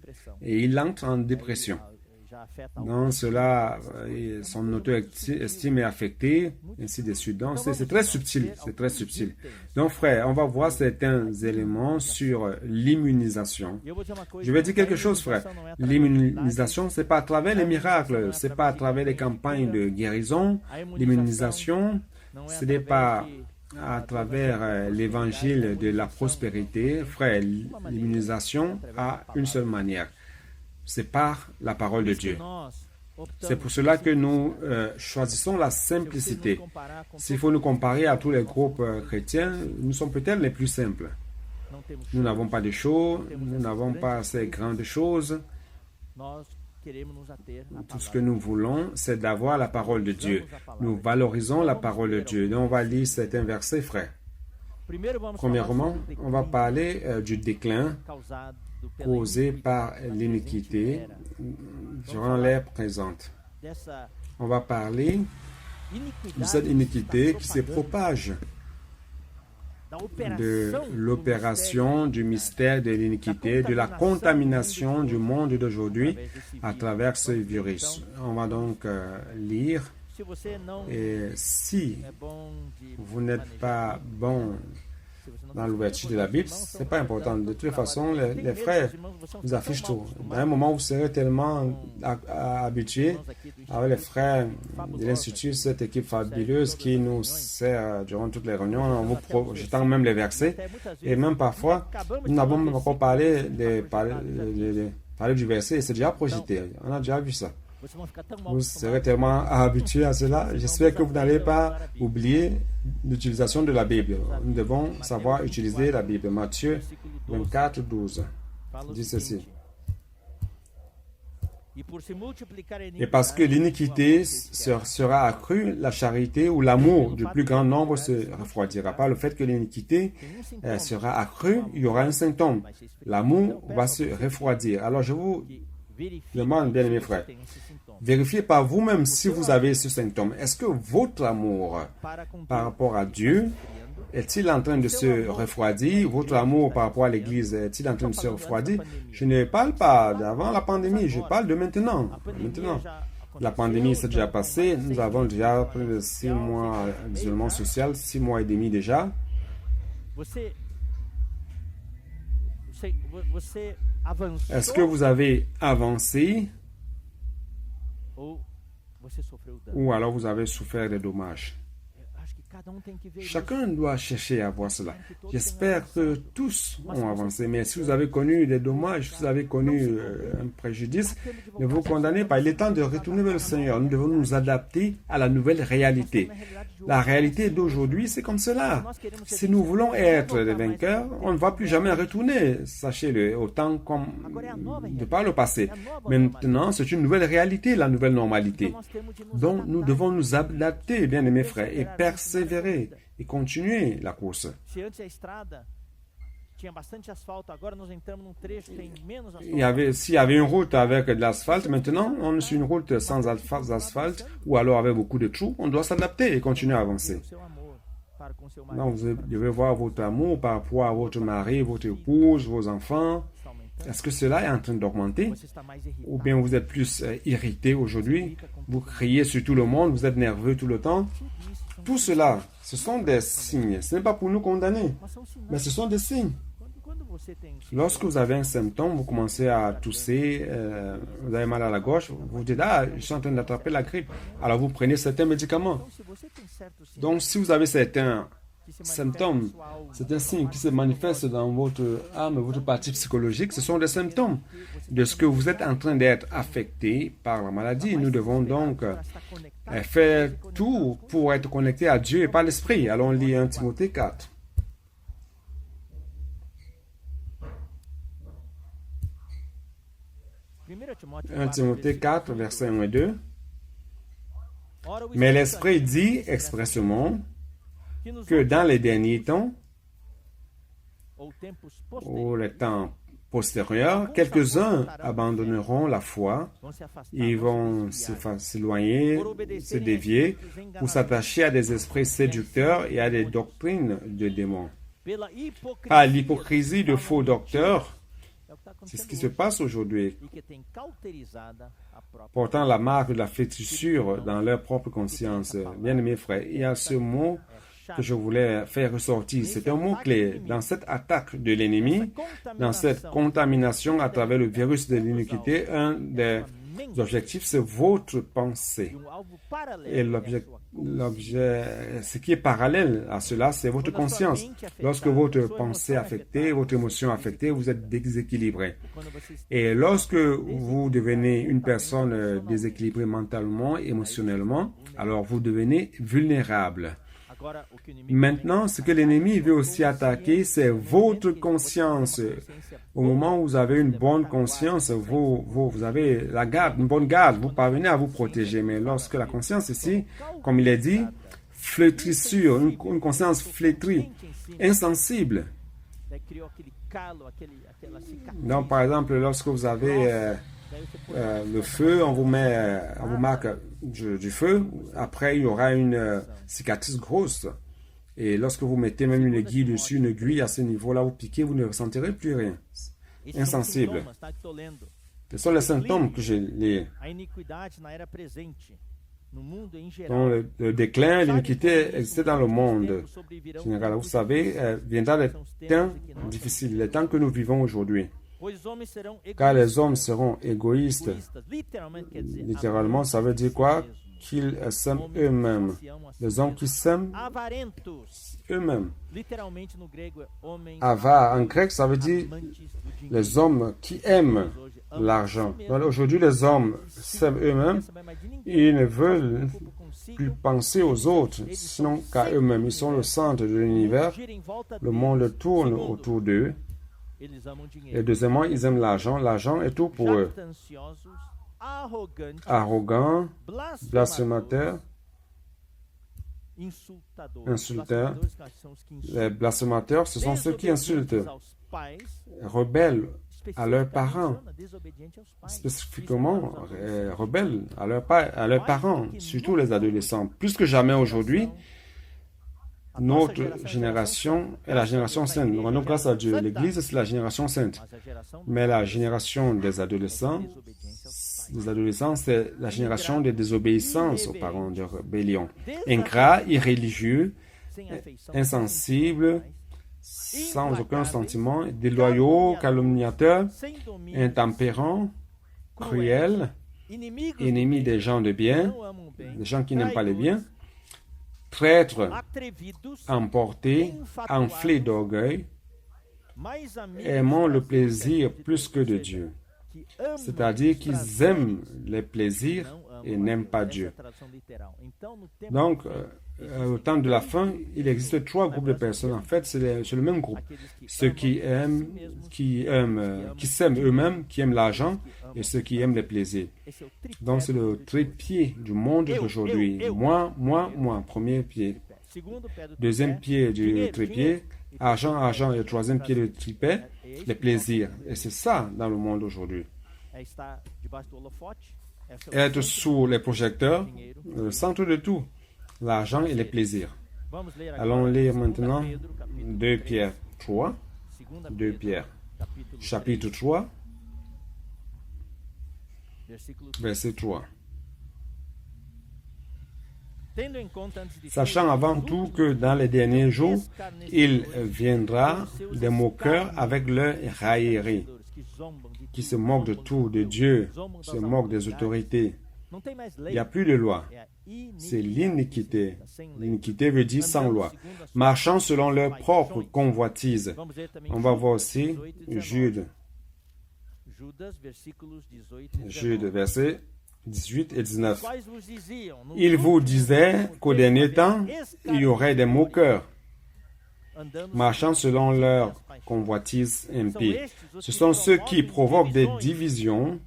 Et ils entrent en dépression. Dans cela, son auto-estime est affectée, ainsi de suite. Donc, c'est très subtil, c'est très subtil. Donc, frère, on va voir certains éléments sur l'immunisation. Je vais dire quelque chose, frère. L'immunisation, c'est pas à travers les miracles, c'est pas à travers les campagnes de guérison. L'immunisation, ce n'est pas à travers l'évangile de la prospérité. Frère, l'immunisation a une seule manière. C'est par la parole de Dieu. C'est pour cela que nous choisissons la simplicité. S'il faut nous comparer à tous les groupes chrétiens, nous sommes peut-être les plus simples. Nous n'avons pas de show, nous n'avons pas ces grandes choses. Tout ce que nous voulons, c'est d'avoir la parole de Dieu. Nous valorisons la parole de Dieu. Donc, on va lire certains versets, frères. Premièrement, on va parler du déclin causé par l'iniquité durant l'ère présente. On va parler de cette iniquité qui se propage, de l'opération du mystère de l'iniquité, de la contamination du monde d'aujourd'hui à travers ce virus. On va donc lire. Et si vous n'êtes pas bon dans l'ouverture de la Bible, ce n'est pas important. De toute façon, les frères vous affichent tout. À un moment, vous serez tellement habitués avec les frères de l'Institut, cette équipe fabuleuse qui nous sert durant toutes les réunions, en vous projetant même les versets. Et même parfois, nous n'avons même pas parlé du verset, et c'est déjà projeté. On a déjà vu ça. Vous serez tellement habitués à cela. J'espère que vous n'allez pas oublier l'utilisation de la Bible. Nous devons savoir utiliser la Bible. Matthieu 24, 12 dit ceci. Et parce que l'iniquité sera accrue, la charité ou l'amour du plus grand nombre se refroidira. Par le fait que l'iniquité sera accrue, il y aura un symptôme. L'amour va se refroidir. Alors je vous demande, bien aimés frères, vérifiez par vous-même si vous avez ce symptôme. Est-ce que votre amour par rapport à Dieu est-il en train de se refroidir? Votre amour par rapport à l'Église est-il en train de se refroidir? Je ne parle pas d'avant la pandémie, je parle de maintenant. La pandémie s'est déjà passée. Nous avons déjà près de 6 mois d'isolement social, 6 mois et demi déjà. Est-ce que vous avez avancé ou alors vous avez souffert des dommages? Chacun doit chercher à voir cela. J'espère que tous ont avancé, mais si vous avez connu des dommages, si vous avez connu un préjudice, ne vous condamnez pas. Il est temps de retourner vers le Seigneur. Nous devons nous adapter à la nouvelle réalité. La réalité d'aujourd'hui, c'est comme cela. Si nous voulons être des vainqueurs, on ne va plus jamais retourner, sachez-le, autant comme de par le passé. Maintenant, c'est une nouvelle réalité, la nouvelle normalité. Donc, nous devons nous adapter, bien aimés frères, et persévérer et continuer la course. S'il y avait une route avec de l'asphalte, maintenant on est sur une route sans asphalte ou alors avec beaucoup de trous, on doit s'adapter et continuer à avancer. Donc, vous devez voir votre amour par rapport à votre mari, votre épouse, vos enfants. Est-ce que cela est en train d'augmenter? Ou bien vous êtes plus irrité aujourd'hui? Vous criez sur tout le monde, vous êtes nerveux tout le temps? Tout cela, ce sont des signes. Ce n'est pas pour nous condamner, mais ce sont des signes. Lorsque vous avez un symptôme, vous commencez à tousser, vous avez mal à la gorge, vous vous dites, ah, je suis en train d'attraper la grippe. Alors vous prenez certains médicaments. Donc si vous avez certains symptômes, c'est un signe qui se manifeste dans votre âme, votre partie psychologique, ce sont des symptômes de ce que vous êtes en train d'être affecté par la maladie. Nous devons donc faire tout pour être connecté à Dieu et par l'Esprit. Allons lire 1 Timothée 4. 1 Timothée 4, versets 1 et 2. Mais l'Esprit dit expressément que dans les derniers temps, ou les temps postérieurs, quelques-uns abandonneront la foi, ils vont s'éloigner, se dévier, pour s'attacher à des esprits séducteurs et à des doctrines de démons. Par l'hypocrisie de faux docteurs, C'est ce qui se passe aujourd'hui, portant la marque de la flétrissure dans leur propre conscience. Bien-aimés frères, il y a ce mot que je voulais faire ressortir. C'est un mot clé dans cette attaque de l'ennemi, dans cette contamination à travers le virus de l'iniquité. Un des objectifs, c'est votre pensée. Et ce qui est parallèle à cela, c'est votre conscience. Lorsque votre pensée est affectée, votre émotion est affectée, vous êtes déséquilibré. Et lorsque vous devenez une personne déséquilibrée mentalement, émotionnellement, alors vous devenez vulnérable. Maintenant, ce que l'ennemi veut aussi attaquer, c'est votre conscience. Au moment où vous avez une bonne conscience, vous avez la garde, une bonne garde, vous parvenez à vous protéger. Mais lorsque la conscience ici, comme il est dit, flétrissure, une conscience flétrie, insensible. Donc, par exemple, lorsque vous avez le feu, on vous marque du feu. Après, il y aura une cicatrice grosse. Et lorsque vous mettez même une aiguille dessus, une aiguille à ce niveau-là, vous piquez, vous ne ressentirez plus rien. Insensible. Ce sont les symptômes que j'ai liés. Donc, le déclin, l'iniquité existait dans le monde général. Vous savez, viendra les temps difficiles, les temps que nous vivons aujourd'hui. Car les hommes seront égoïstes. Littéralement, ça veut dire quoi? Qu'ils s'aiment eux-mêmes. Les hommes qui s'aiment eux-mêmes. Avare, en grec, ça veut dire les hommes qui aiment l'argent. Donc aujourd'hui, les hommes s'aiment eux-mêmes. Ils ne veulent plus penser aux autres, sinon qu'à eux-mêmes. Ils sont le centre de l'univers. Le monde tourne autour d'eux. Et deuxièmement, ils aiment l'argent. L'argent est tout pour eux. Arrogants, blasphémateurs, insulteurs. Les blasphémateurs, ce sont ceux qui insultent. Rebelles à leurs parents. Spécifiquement, rebelles à leurs parents, surtout les adolescents. Plus que jamais aujourd'hui, notre génération est la génération sainte. Nous rendons grâce à Dieu. L'Église, c'est la génération sainte. Mais la génération des adolescents, c'est la génération de désobéissance aux parents, de rébellion. Ingrats, irréligieux, insensibles, sans aucun sentiment, déloyaux, calomniateurs, intempérants, cruels, ennemis des gens de bien, des gens qui n'aiment pas les biens, traîtres, emportés, enflés d'orgueil, aimant le plaisir plus que de Dieu. C'est-à-dire qu'ils aiment les plaisirs et n'aiment pas Dieu. Donc, au temps de la fin, il existe 3 groupes de personnes. En fait, c'est le même groupe. Ceux qui s'aiment eux-mêmes, qui aiment l'argent, et ceux qui aiment les plaisirs. Donc, c'est le trépied du monde d'aujourd'hui. Moi, premier pied. Deuxième pied du trépied, argent, et le troisième pied du tripé, les plaisirs. Et c'est ça dans le monde aujourd'hui. Être sous les projecteurs, le centre de tout, l'argent et les plaisirs. Allons lire maintenant 2 Pierre 3, 2 Pierre, chapitre 3, verset 3. Sachant avant tout que dans les derniers jours, il viendra des moqueurs avec leur raillerie, qui se moquent de tout, de Dieu, se moquent des autorités. Il n'y a plus de loi. C'est l'iniquité. L'iniquité veut dire sans loi. Marchant selon leur propre convoitise. On va voir aussi Jude, versets 18 et 19. Il vous disait qu'au dernier temps, il y aurait des moqueurs, marchant selon leur convoitise impie. Ce sont ceux qui provoquent des divisions,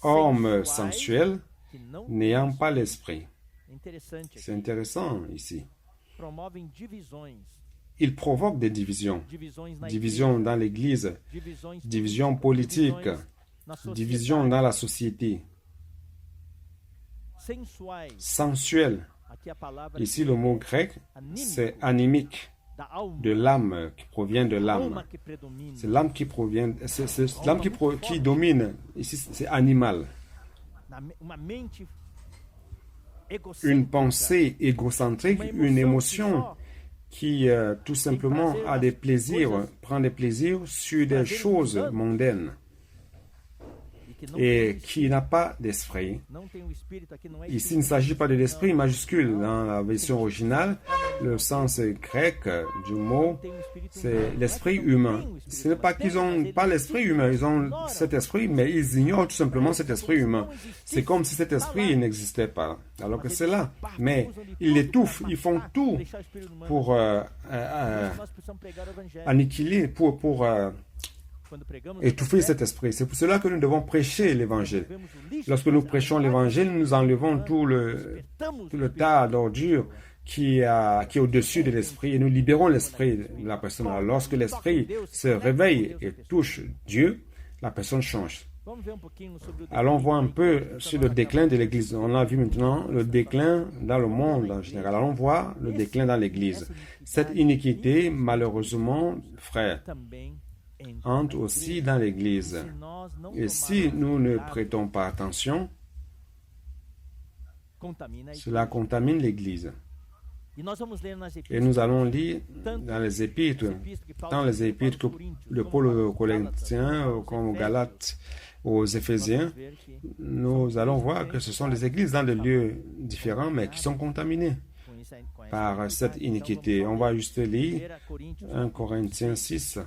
hommes sensuels, n'ayant pas l'esprit. C'est intéressant ici. Ils provoquent des divisions. Divisions dans l'Église, divisions politiques, divisions dans la société. Sensuel. Ici, le mot grec, c'est animique. de l'âme, qui provient de l'âme. C'est l'âme qui provient, c'est l'âme qui domine. Ici, c'est animal. Une pensée égocentrique, une émotion qui tout simplement a des plaisirs, prend des plaisirs sur des choses mondaines et qui n'a pas d'esprit. Ici, il ne s'agit pas de l'esprit majuscule. Dans la version originale, le sens grec du mot, c'est l'esprit humain. Ce n'est pas qu'ils n'ont pas l'esprit humain, ils ont cet esprit, mais ils ignorent tout simplement cet esprit humain. C'est comme si cet esprit n'existait pas, alors que c'est là. Mais ils l'étouffent, ils font tout pour annihiler, pour étouffer cet esprit. C'est pour cela que nous devons prêcher l'évangile. Lorsque nous prêchons l'évangile, nous enlevons tout le tas d'ordures qui est au-dessus de l'esprit et nous libérons l'esprit de la personne. Alors, lorsque l'esprit se réveille et touche Dieu, la personne change. Allons voir un peu sur le déclin de l'Église. On a vu maintenant le déclin dans le monde en général. Allons voir le déclin dans l'Église. Cette iniquité, malheureusement, frère, entre aussi dans l'Église. Et si nous ne prêtons pas attention, cela contamine l'Église. Et nous allons lire dans les épîtres, tant les épîtres que le Paul aux Corinthiens, comme aux Galates, aux Éphésiens, nous allons voir que ce sont des églises dans des lieux différents, mais qui sont contaminées par cette iniquité. On va juste lire 1 Corinthiens 6.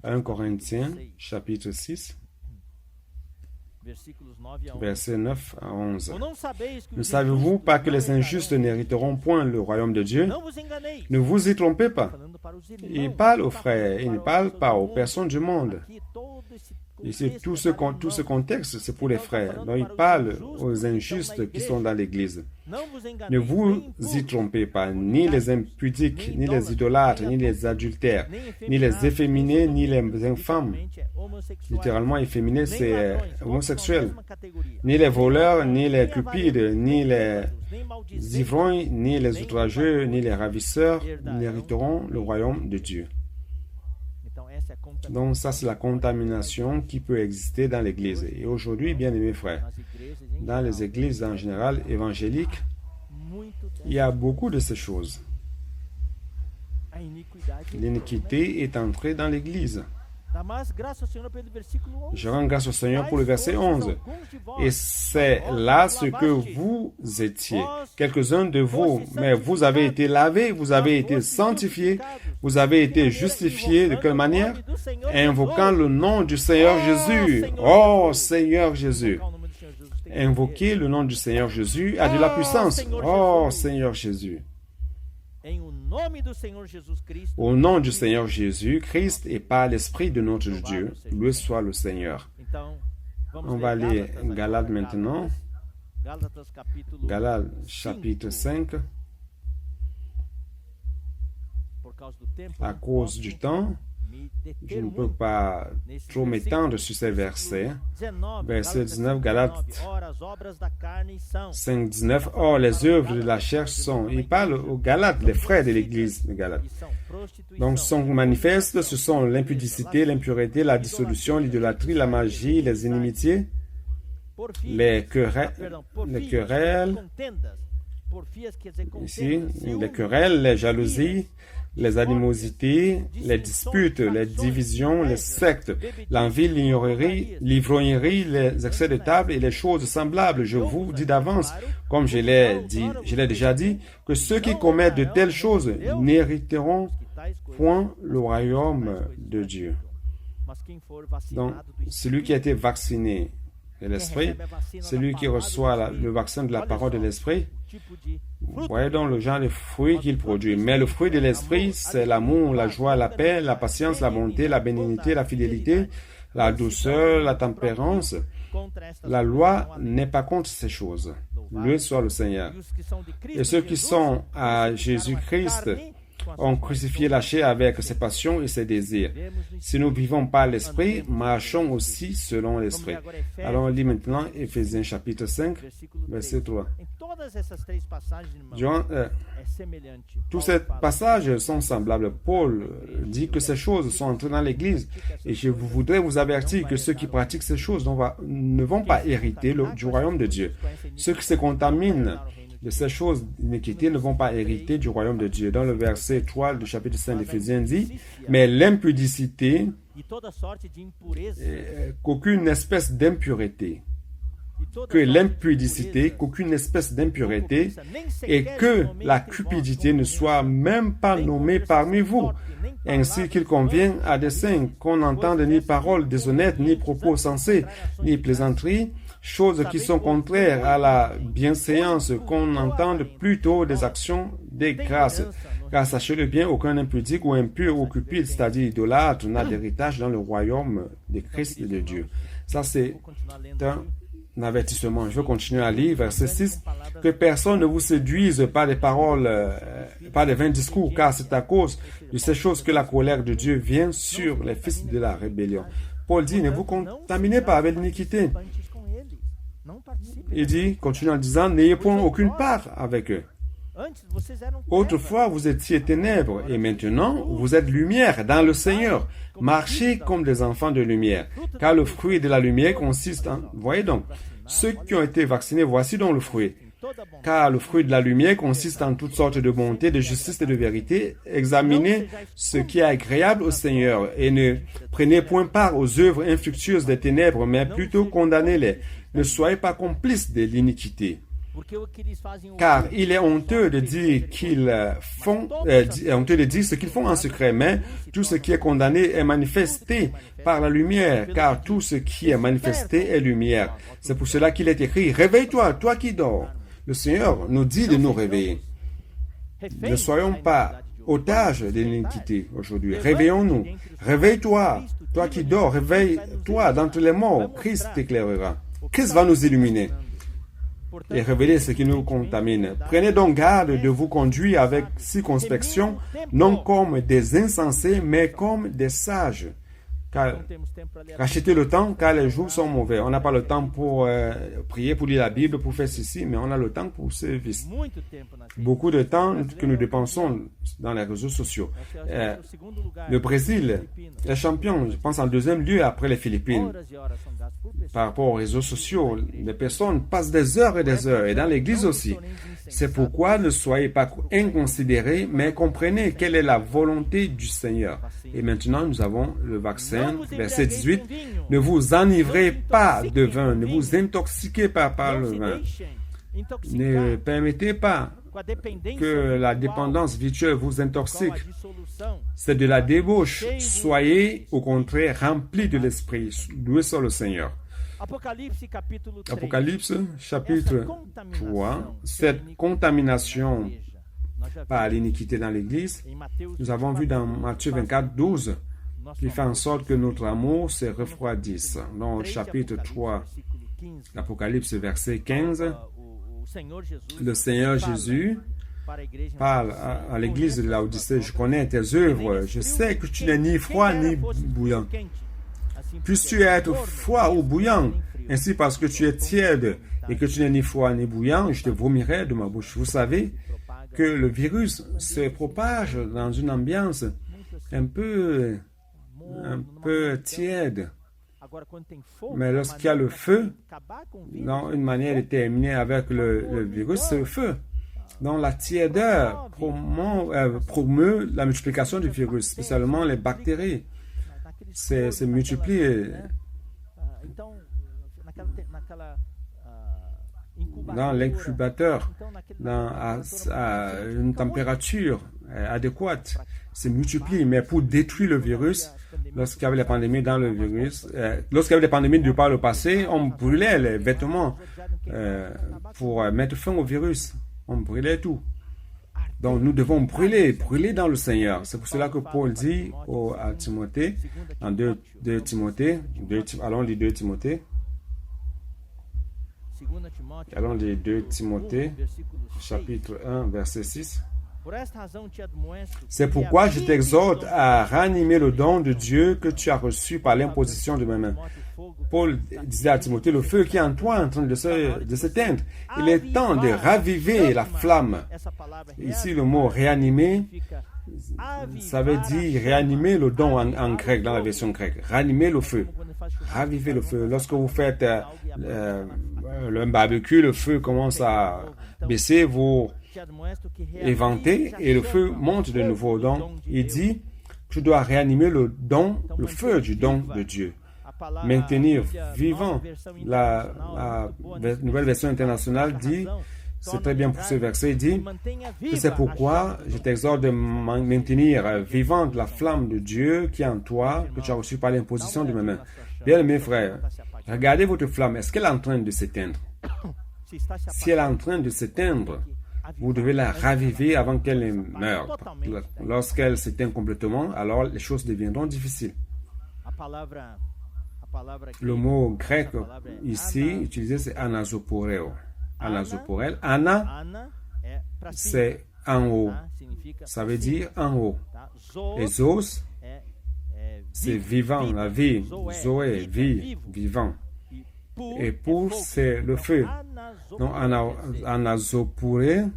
1 Corinthiens, chapitre 6, versets 9 à 11. Ne savez-vous pas que les injustes n'hériteront point le royaume de Dieu? Ne vous y trompez pas. Il parle aux frères, il ne parle pas aux personnes du monde. Ici, tout ce contexte, c'est pour les frères. Donc, il parle aux injustes qui sont dans l'Église. Ne vous y trompez pas, ni les impudiques, ni les idolâtres, ni les adultères, ni les efféminés, ni les infâmes. Littéralement, efféminé, c'est homosexuel. Ni les voleurs, ni les cupides, ni les ivrognes, ni les outrageux, ni les ravisseurs n'hériteront le royaume de Dieu. Donc ça, c'est la contamination qui peut exister dans l'Église. Et aujourd'hui, bien aimés frères, dans les églises en général évangéliques, il y a beaucoup de ces choses. L'iniquité est entrée dans l'Église. Je rends grâce au Seigneur pour le verset 11. Et c'est là ce que vous étiez. Quelques-uns de vous, mais vous avez été lavés, vous avez été sanctifiés, vous avez été justifiés. De quelle manière? Invoquant le nom du Seigneur Jésus. Oh Seigneur Jésus. Invoquer le nom du Seigneur Jésus a de la puissance. Oh Seigneur Jésus. Au nom du Seigneur Jésus-Christ et par l'Esprit de notre Dieu, loué soit le Seigneur. On va lire Galates maintenant. Galates chapitre 5. À cause du temps, je ne peux pas trop m'étendre sur ces versets. Verset 19, Galates 5, 19. Or, les œuvres de la chair sont... Il parle aux Galates, les frères de l'église de Galates. Donc, sont manifestes, ce sont l'impudicité, l'impureté, la dissolution, l'idolâtrie, la magie, les inimitiés, les querelles, ici, les querelles, les jalousies, les animosités, les disputes, les divisions, les sectes, l'envie, l'ivrognerie, les excès de table et les choses semblables. Je vous dis d'avance, comme je l'ai déjà dit, que ceux qui commettent de telles choses n'hériteront point le royaume de Dieu. Donc, celui qui a été vacciné de l'esprit, celui qui reçoit le vaccin de la parole de l'esprit, voyez donc le genre de fruits qu'il produit. Mais le fruit de l'esprit, c'est l'amour, la joie, la paix, la patience, la bonté, la bénignité, la fidélité, la douceur, la tempérance. La loi n'est pas contre ces choses. Loué soit le Seigneur. Et ceux qui sont à Jésus-Christ, ont crucifié la chair avec ses passions et ses désirs. Si nous vivons par l'Esprit, marchons aussi selon l'Esprit. Alors on lit maintenant Éphésiens chapitre 5, verset 3. Tous ces passages sont semblables. Paul dit que ces choses sont entrées dans l'Église et je voudrais vous avertir que ceux qui pratiquent ces choses ne vont pas hériter du royaume de Dieu. Ceux qui se contaminent de ces choses d'iniquité ne vont pas hériter du royaume de Dieu. Dans le verset 3 du chapitre 5 d'Éphésiens dit, mais l'impudicité, qu'aucune espèce d'impureté, qu'aucune espèce d'impureté et que la cupidité ne soit même pas nommée parmi vous, ainsi qu'il convient à des saints qu'on n'entende ni paroles déshonnêtes, ni propos sensés, ni plaisanteries, choses qui sont contraires à la bienséance, qu'on entende plutôt des actions des grâces. Car sachez-le bien, aucun impudique ou impur ou cupide, c'est-à-dire idolâtre, n'a d'héritage dans le royaume de Christ et de Dieu. Ça, c'est un avertissement. Je veux continuer à lire, verset 6. Que personne ne vous séduise par des paroles, par des vains discours, car c'est à cause de ces choses que la colère de Dieu vient sur les fils de la rébellion. Paul dit, ne vous contaminez pas avec l'iniquité. Il dit, continue en disant, n'ayez point aucune part avec eux. Autrefois, vous étiez ténèbres, et maintenant, vous êtes lumière dans le Seigneur. Marchez comme des enfants de lumière, car le fruit de la lumière consiste en... Voyez donc, ceux qui ont été vaccinés, voici donc le fruit. Car le fruit de la lumière consiste en toutes sortes de bonté, de justice et de vérité. Examinez ce qui est agréable au Seigneur, et ne prenez point part aux œuvres infructueuses des ténèbres, mais plutôt condamnez-les. Ne soyez pas complices de l'iniquité. Car il est honteux de dire ce qu'ils font en secret, mais tout ce qui est condamné est manifesté par la lumière, car tout ce qui est manifesté est lumière. C'est pour cela qu'il est écrit, réveille-toi, toi qui dors. Le Seigneur nous dit de nous réveiller. Ne soyons pas otages de l'iniquité aujourd'hui. Réveillons-nous. Réveille-toi, toi qui dors, réveille-toi d'entre les morts. Christ t'éclairera. Christ va nous illuminer et révéler ce qui nous contamine. Prenez donc garde de vous conduire avec circonspection, non comme des insensés, mais comme des sages. Rachetez le temps, car les jours sont mauvais. On n'a pas le temps pour prier, pour lire la Bible, pour faire ceci, mais on a le temps pour ce vice. Beaucoup de temps que nous dépensons dans les réseaux sociaux. Le Brésil est champion, je pense, en deuxième lieu après les Philippines. Par rapport aux réseaux sociaux, les personnes passent des heures, et dans l'église aussi. C'est pourquoi ne soyez pas inconsidérés, mais comprenez quelle est la volonté du Seigneur. Et maintenant, nous avons le vaccin, verset 18. Ne vous enivrez pas de vin, ne vous intoxiquez pas par le vin. Ne permettez pas que la dépendance virtuelle vous intoxique. C'est de la débauche. Soyez, au contraire, remplis de l'esprit. Loué soit le Seigneur. Apocalypse, chapitre 3. Cette contamination par l'iniquité dans l'Église, nous avons vu dans Matthieu 24, 12, qui fait en sorte que notre amour se refroidisse. Dans le chapitre 3, Apocalypse, verset 15, le Seigneur Jésus parle à l'église de Laodicée, je connais tes œuvres, je sais que tu n'es ni froid ni bouillant. Puisses-tu être froid ou bouillant, ainsi parce que tu es tiède et que tu n'es ni froid ni bouillant, je te vomirai de ma bouche. Vous savez que le virus se propage dans une ambiance un peu tiède. Mais lorsqu'il y a le feu, dans une manière de terminer avec le virus, c'est le feu. Donc la tiédeur promeut la multiplication du virus, spécialement les bactéries. C'est multiplié dans l'incubateur, à une température adéquate. C'est multiplié, mais pour détruire le virus, lorsqu'il y avait les pandémies lorsqu'il y avait des pandémies du par le passé, on brûlait les vêtements pour mettre fin au virus. On brûlait tout. Donc nous devons brûler dans le Seigneur. C'est pour cela que Paul dit à Timothée, en 2 Timothée, allons lire 2 Timothée. Allons lire 2 Timothée, chapitre 1, verset 6. C'est pourquoi je t'exhorte à ranimer le don de Dieu que tu as reçu par l'imposition de mes mains. Paul disait à Timothée, le feu qui est en toi est en train de s'éteindre. Il est temps de raviver la flamme. Ici, le mot réanimer, ça veut dire réanimer le don en grec, dans la version grecque. Ranimer le feu. Raviver le feu. Lorsque vous faites un barbecue, le feu commence à baisser, vous éventez et le feu monte de nouveau. Donc, il dit, tu dois réanimer le feu du don de Dieu. Maintenir vivant. La nouvelle version internationale dit, c'est très bien pour ce verset, il dit que c'est pourquoi je t'exhorte de maintenir vivante la flamme de Dieu qui est en toi, que tu as reçue par l'imposition de mes mains. Bien, mes frères, regardez votre flamme, est-ce qu'elle est en train de s'éteindre? Si elle est en train de s'éteindre, vous devez la raviver avant qu'elle ne meure. Lorsqu'elle s'éteint complètement, alors les choses deviendront difficiles. Le mot grec ici utilisé, c'est anazoporeo. Anazoporel. Ana, c'est en haut. Ça veut dire en haut. Et zos, c'est vivant, la vie. Zoé, vie, vivant. Et pour, c'est le feu. Donc, anazopore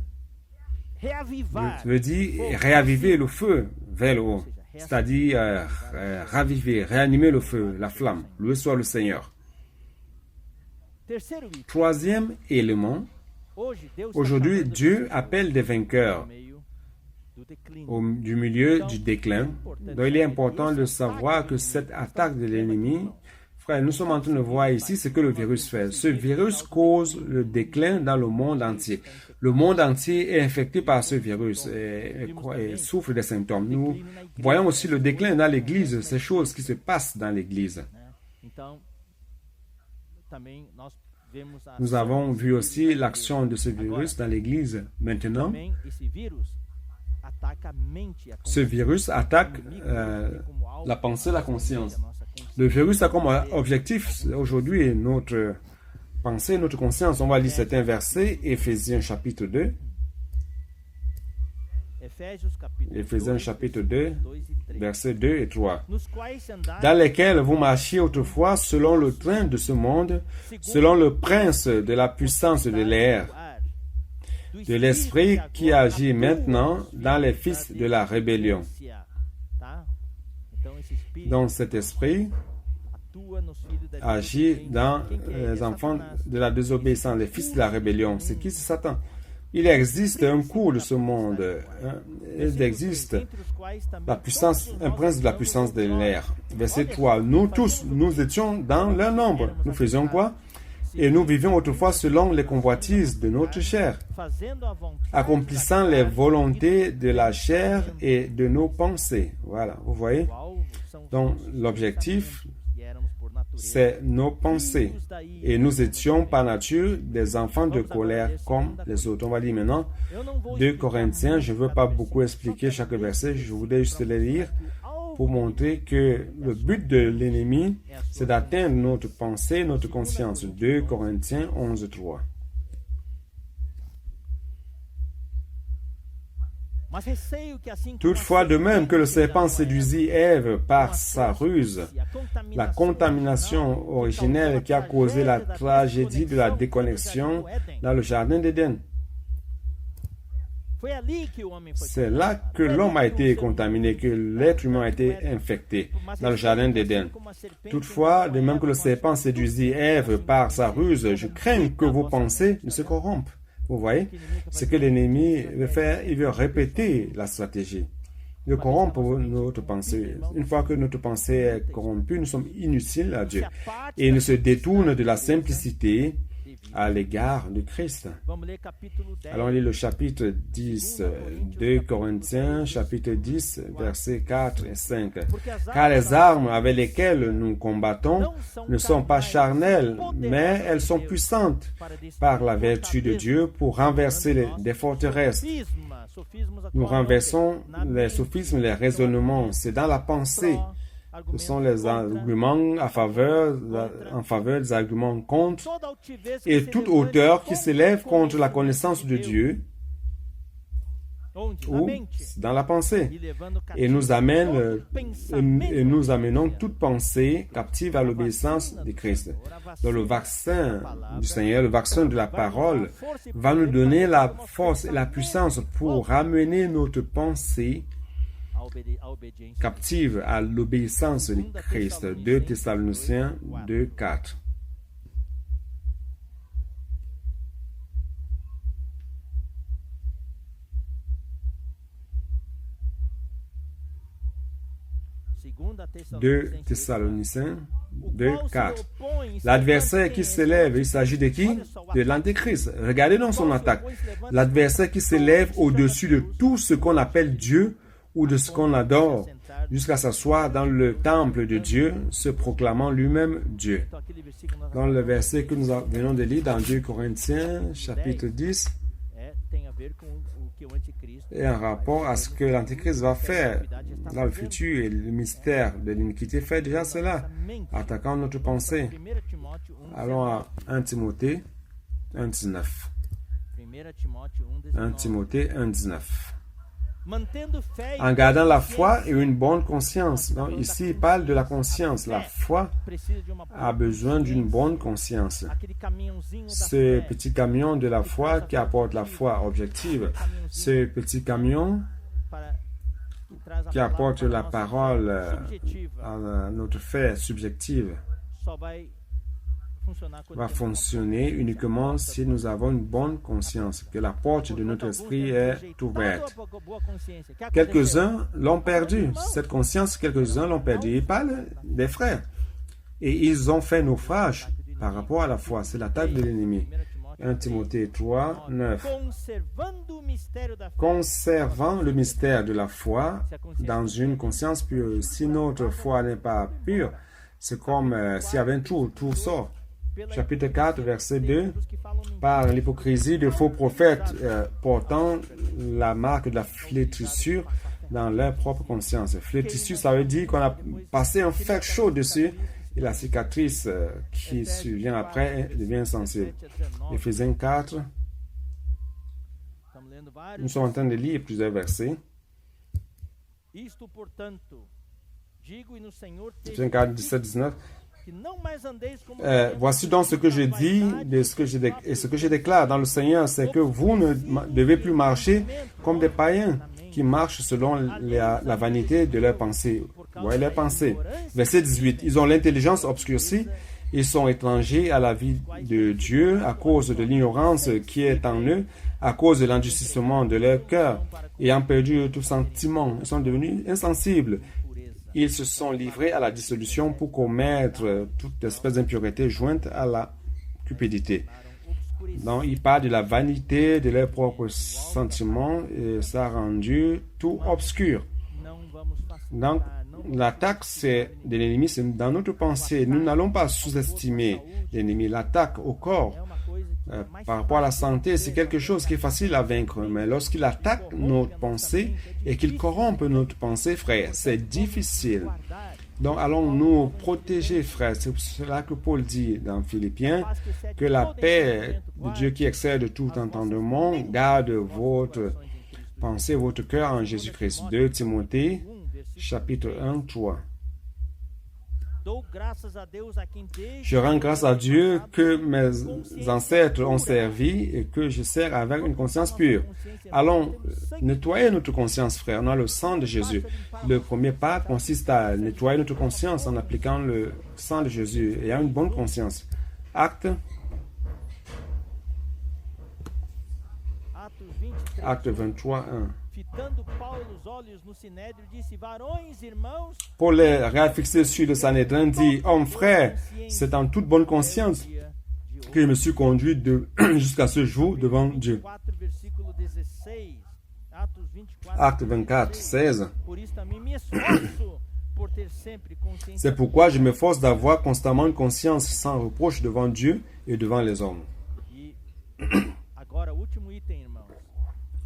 veut dire réaviver le feu vers le haut. C'est-à-dire raviver, réanimer le feu, la flamme. Loué soit le Seigneur. Troisième élément, aujourd'hui, Dieu appelle des vainqueurs du milieu du déclin. Donc, il est important de savoir que cette attaque de l'ennemi, frère, nous sommes en train de voir ici ce que le virus fait. Ce virus cause le déclin dans le monde entier. Le monde entier est infecté par ce virus et souffre des symptômes. Nous voyons aussi le déclin dans l'Église, ces choses qui se passent dans l'Église. Nous avons vu aussi l'action de ce virus dans l'Église. Maintenant, ce virus attaque la pensée, la conscience. Le virus a comme objectif aujourd'hui notre pensée, notre conscience. On va lire certains versets, Éphésiens chapitre 2. Éphésiens chapitre 2, versets 2 et 3. Dans lesquels vous marchiez autrefois selon le train de ce monde, selon le prince de la puissance de l'air, de l'esprit qui agit maintenant dans les fils de la rébellion. Donc cet esprit agit dans les enfants de la désobéissance, les fils de la rébellion. C'est qui? C'est Satan. Il existe un cours de ce monde. Il existe la puissance, un prince de la puissance de l'air. Verset 3. Nous tous, nous étions dans leur nombre. Nous faisions quoi? Et nous vivions autrefois selon les convoitises de notre chair, accomplissant les volontés de la chair et de nos pensées. Voilà, vous voyez? Donc, l'objectif, c'est nos pensées. Et nous étions par nature des enfants de colère comme les autres. On va lire maintenant 2 Corinthiens. Je ne veux pas beaucoup expliquer chaque verset. Je voudrais juste les lire pour montrer que le but de l'ennemi, c'est d'atteindre notre pensée, notre conscience. 2 Corinthiens 11, 3. Toutefois, de même que le serpent séduisit Ève par sa ruse, la contamination originelle qui a causé la tragédie de la déconnexion dans le jardin d'Éden. C'est là que l'homme a été contaminé, que l'être humain a été infecté dans le jardin d'Éden. Toutefois, de même que le serpent séduisit Ève par sa ruse, je crains que vos pensées ne se corrompent. Vous voyez, ce que l'ennemi veut faire, il veut répéter la stratégie. Il veut corrompre notre pensée. Une fois que notre pensée est corrompue, nous sommes inutiles à Dieu. Et il se détourne de la simplicité à l'égard de Christ. Allons lire le chapitre 10, 2 Corinthiens, chapitre 10, versets 4 et 5. Car les armes avec lesquelles nous combattons ne sont pas charnelles, mais elles sont puissantes par la vertu de Dieu pour renverser des forteresses. Nous renversons les sophismes, les raisonnements. C'est dans la pensée. Ce sont les arguments en faveur des arguments contre, et toute hauteur qui s'élève contre la connaissance de Dieu Ou dans la pensée. Et nous amenons toute pensée captive à l'obéissance de Christ. Donc le vaccin du Seigneur, le vaccin de la parole, va nous donner la force et la puissance pour ramener notre pensée captive à l'obéissance de Christ. 2 Thessaloniciens 2, 4. Deux Thessaloniciens 2, 4. L'adversaire qui s'élève, il s'agit de qui? De l'Antéchrist. Regardez dans son attaque. L'adversaire qui s'élève au-dessus de tout ce qu'on appelle Dieu ou de ce qu'on adore, jusqu'à s'asseoir dans le temple de Dieu, se proclamant lui-même Dieu. Dans le verset que nous venons de lire dans 2 Corinthiens, chapitre 10, et en rapport à ce que l'Antéchrist va faire dans le futur, et le mystère de l'iniquité fait déjà cela, attaquant notre pensée. Allons à 1 Timothée 1,19. 1 Timothée 1,19. En gardant la foi et une bonne conscience. Donc, ici, il parle de la conscience. La foi a besoin d'une bonne conscience. Ce petit camion de la foi qui apporte la foi objective. Ce petit camion qui apporte la parole à notre fait subjective va fonctionner uniquement si nous avons une bonne conscience, que la porte de notre esprit est ouverte. Quelques-uns l'ont perdu. Cette conscience, quelques-uns l'ont perdu. Il parle des frères. Et ils ont fait naufrage par rapport à la foi. C'est l'attaque de l'ennemi. 1 Timothée 3, 9. Conservant le mystère de la foi dans une conscience pure. Si notre foi n'est pas pure, c'est comme s'il y avait un trou, tout sort. Chapitre 4, verset 2, par l'hypocrisie de faux prophètes portant la marque de la flétrissure dans leur propre conscience. Flétrissure, ça veut dire qu'on a passé un fer chaud dessus et la cicatrice qui survient après devient insensible. Éphésiens 4, nous sommes en train de lire plusieurs versets. Éphésiens 4, 17, 19. Voici donc ce que je dis et ce que je déclare dans le Seigneur, c'est que vous ne devez plus marcher comme des païens qui marchent selon la vanité de leurs pensées. Vous voyez leurs pensées. Verset 18. Ils ont l'intelligence obscurcie, ils sont étrangers à la vie de Dieu à cause de l'ignorance qui est en eux, à cause de l'endurcissement de leur cœur, ayant perdu tout sentiment. Ils sont devenus insensibles. Ils se sont livrés à la dissolution pour commettre toute espèce d'impureté jointe à la cupidité. Donc, il parle de la vanité de leurs propres sentiments et ça a rendu tout obscur. Donc, l'attaque de l'ennemi, c'est dans notre pensée. Nous n'allons pas sous-estimer l'ennemi. L'attaque au corps, par rapport à la santé, c'est quelque chose qui est facile à vaincre. Mais lorsqu'il attaque notre pensée et qu'il corrompt notre pensée, frère, c'est difficile. Donc, allons nous protéger, frère. C'est cela que Paul dit dans Philippiens, que la paix de Dieu qui excède de tout entendement garde votre pensée, votre cœur en Jésus-Christ. 2 Timothée, chapitre 1, 3. Je rends grâce à Dieu que mes ancêtres ont servi et que je sers avec une conscience pure. Allons nettoyer notre conscience, frère. On a le sang de Jésus. Le premier pas consiste à nettoyer notre conscience en appliquant le sang de Jésus et ayant une bonne conscience. Acte 23, 1. Paul les réaffixé sur le Sanhédrin dit, homme frère, c'est en toute bonne conscience que je me suis conduit jusqu'à ce jour devant Dieu. Acte 24, 16. C'est pourquoi je m'efforce d'avoir constamment une conscience sans reproche devant Dieu et devant les hommes.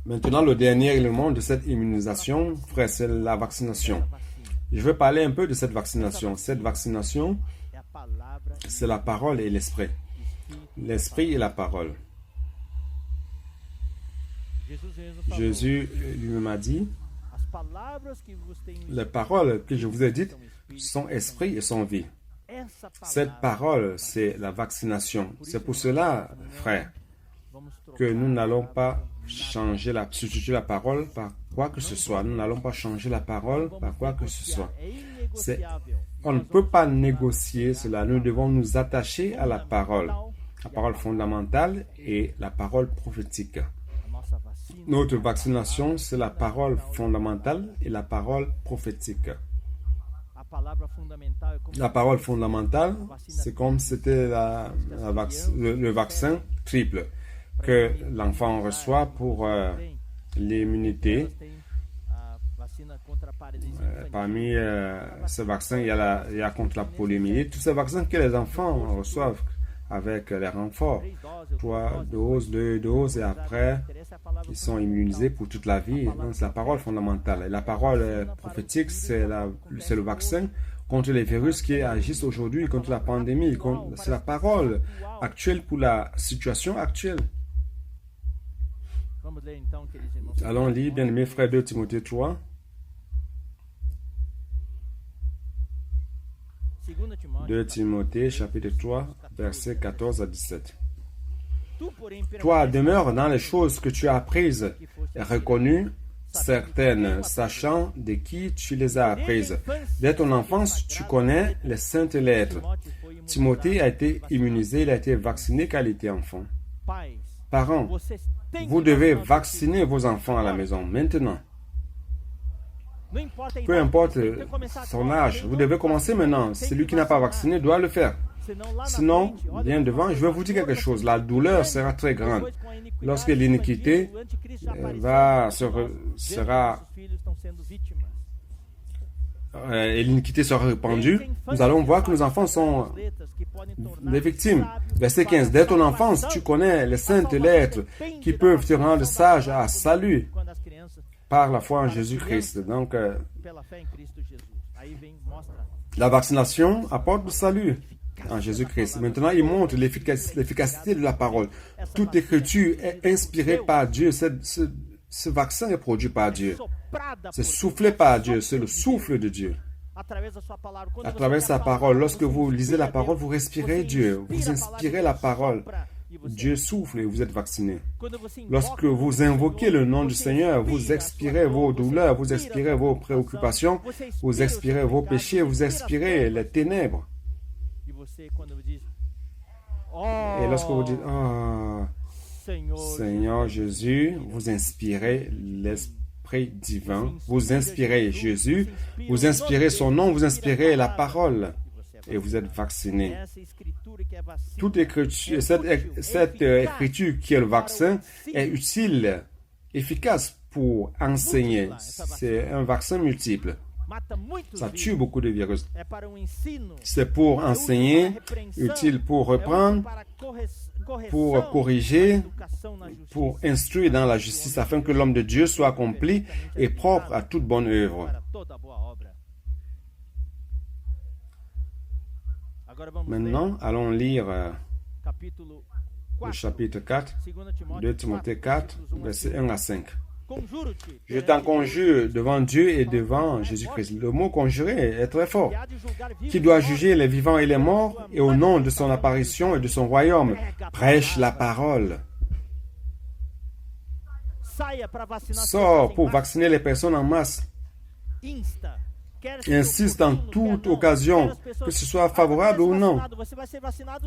Maintenant, le dernier élément de cette immunisation, frère, c'est la vaccination. Je vais parler un peu de cette vaccination. Cette vaccination, c'est la parole et l'esprit. L'esprit et la parole. Jésus lui-même a dit, les paroles que je vous ai dites sont esprit et sont vie. Cette parole, c'est la vaccination. C'est pour cela, frère, que nous n'allons pas substituer la parole par quoi que ce soit. Nous n'allons pas changer la parole par quoi que ce soit. On ne peut pas négocier cela. Nous devons nous attacher à la parole fondamentale et la parole prophétique. Notre vaccination, c'est la parole fondamentale et la parole prophétique. La parole fondamentale, c'est comme c'était le vaccin triple que l'enfant reçoit pour l'immunité. Parmi ces vaccins, il y a contre la poliomyélite. Tous ces vaccins que les enfants reçoivent avec les renforts, 3 doses, 2 doses, et après, ils sont immunisés pour toute la vie. Donc, c'est la parole fondamentale. Et la parole prophétique, c'est le vaccin contre les virus qui agissent aujourd'hui, contre la pandémie. C'est la parole actuelle pour la situation actuelle. Allons lire, bien-aimés frères, 2 Timothée 3. 2 Timothée, chapitre 3, versets 14 à 17. Toi, demeure dans les choses que tu as apprises et reconnues, certaines, sachant de qui tu les as apprises. Dès ton enfance, tu connais les saintes lettres. Timothée a été immunisé, il a été vacciné quand il était enfant. Parents, vous devez vacciner vos enfants à la maison maintenant. Peu importe son âge, vous devez commencer maintenant. Celui qui n'a pas vacciné doit le faire. Sinon, bien devant, je vais vous dire quelque chose. La douleur sera très grande. Lorsque l'iniquité l'iniquité sera répandue, nous allons voir que nos enfants sont des victimes. Verset 15. Dès ton enfance, tu connais les saintes lettres qui peuvent te rendre sage à salut par la foi en Jésus-Christ. Donc, la vaccination apporte le salut en Jésus-Christ. Maintenant, il montre l'efficacité de la parole. Toute écriture est inspirée par Dieu. Ce vaccin est produit par Dieu. C'est soufflé par Dieu. C'est le souffle de Dieu. À travers sa parole, lorsque vous lisez la parole, vous respirez Dieu. Vous inspirez la parole. Dieu souffle et vous êtes vacciné. Lorsque vous invoquez le nom du Seigneur, vous expirez vos douleurs, vous expirez vos préoccupations, vous expirez vos péchés, vous expirez les ténèbres. Et lorsque vous dites, oh, Seigneur Jésus, vous inspirez l'Esprit divin, vous inspirez Jésus, vous inspirez son nom, vous inspirez la parole. Et vous êtes vacciné. Toute écriture, cette écriture qui est le vaccin est utile, efficace pour enseigner. C'est un vaccin multiple. Ça tue beaucoup de virus. C'est pour enseigner, utile pour reprendre, pour corriger, pour instruire dans la justice, afin que l'homme de Dieu soit accompli et propre à toute bonne œuvre. Maintenant, allons lire le chapitre 4, 2 Timothée 4, versets 1 à 5. Je t'en conjure devant Dieu et devant Jésus-Christ. Le mot conjurer est très fort. Qui doit juger les vivants et les morts, et au nom de son apparition et de son royaume, prêche la parole. Sors pour vacciner les personnes en masse. Insiste en toute occasion, que ce soit favorable ou non.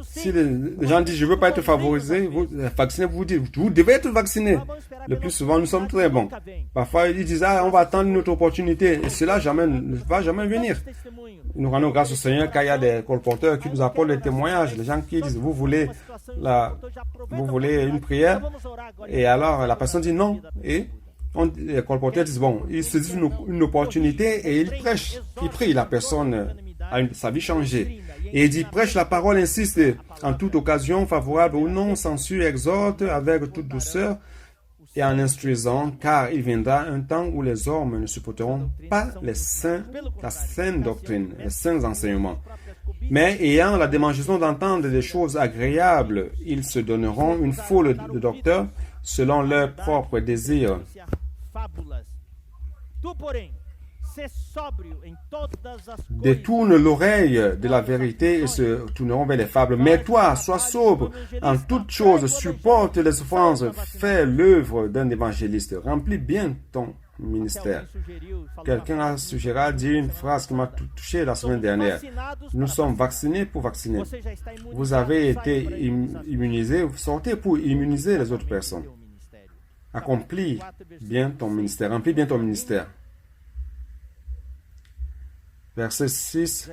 Si les gens disent, je ne veux pas être favorisé, vacciné, vous dites, vous devez être vacciné. Le plus souvent, nous sommes très bons. Parfois, ils disent, on va attendre une autre opportunité. Et cela ne va jamais venir. Nous rendons grâce au Seigneur quand il y a des colporteurs qui nous apportent des témoignages. Les gens qui disent, vous voulez une prière? Et alors, la personne dit non. Et les colporteurs disent, bon, ils se disent une opportunité et ils prêchent. Ils prient, la personne a sa vie changée. Et il dit, prêche la parole, insiste, en toute occasion, favorable ou non, censure, exhorte, avec toute douceur et en instruisant, car il viendra un temps où les hommes ne supporteront pas la saine doctrine, les saints enseignements. Mais ayant la démangeaison d'entendre des choses agréables, ils se donneront une foule de docteurs, selon leurs propres désirs. Détourne l'oreille de la vérité et se tourneront vers les fables. Mais toi, sois sobre en toutes choses, supporte les souffrances, fais l'œuvre d'un évangéliste, remplis bien ton ministère. Quelqu'un a suggéré dire une phrase qui m'a touché la semaine dernière. Nous sommes vaccinés pour vacciner. Vous avez été immunisés, sortez pour immuniser les autres personnes. Accomplis bien ton ministère, remplis bien ton ministère. Verset 6.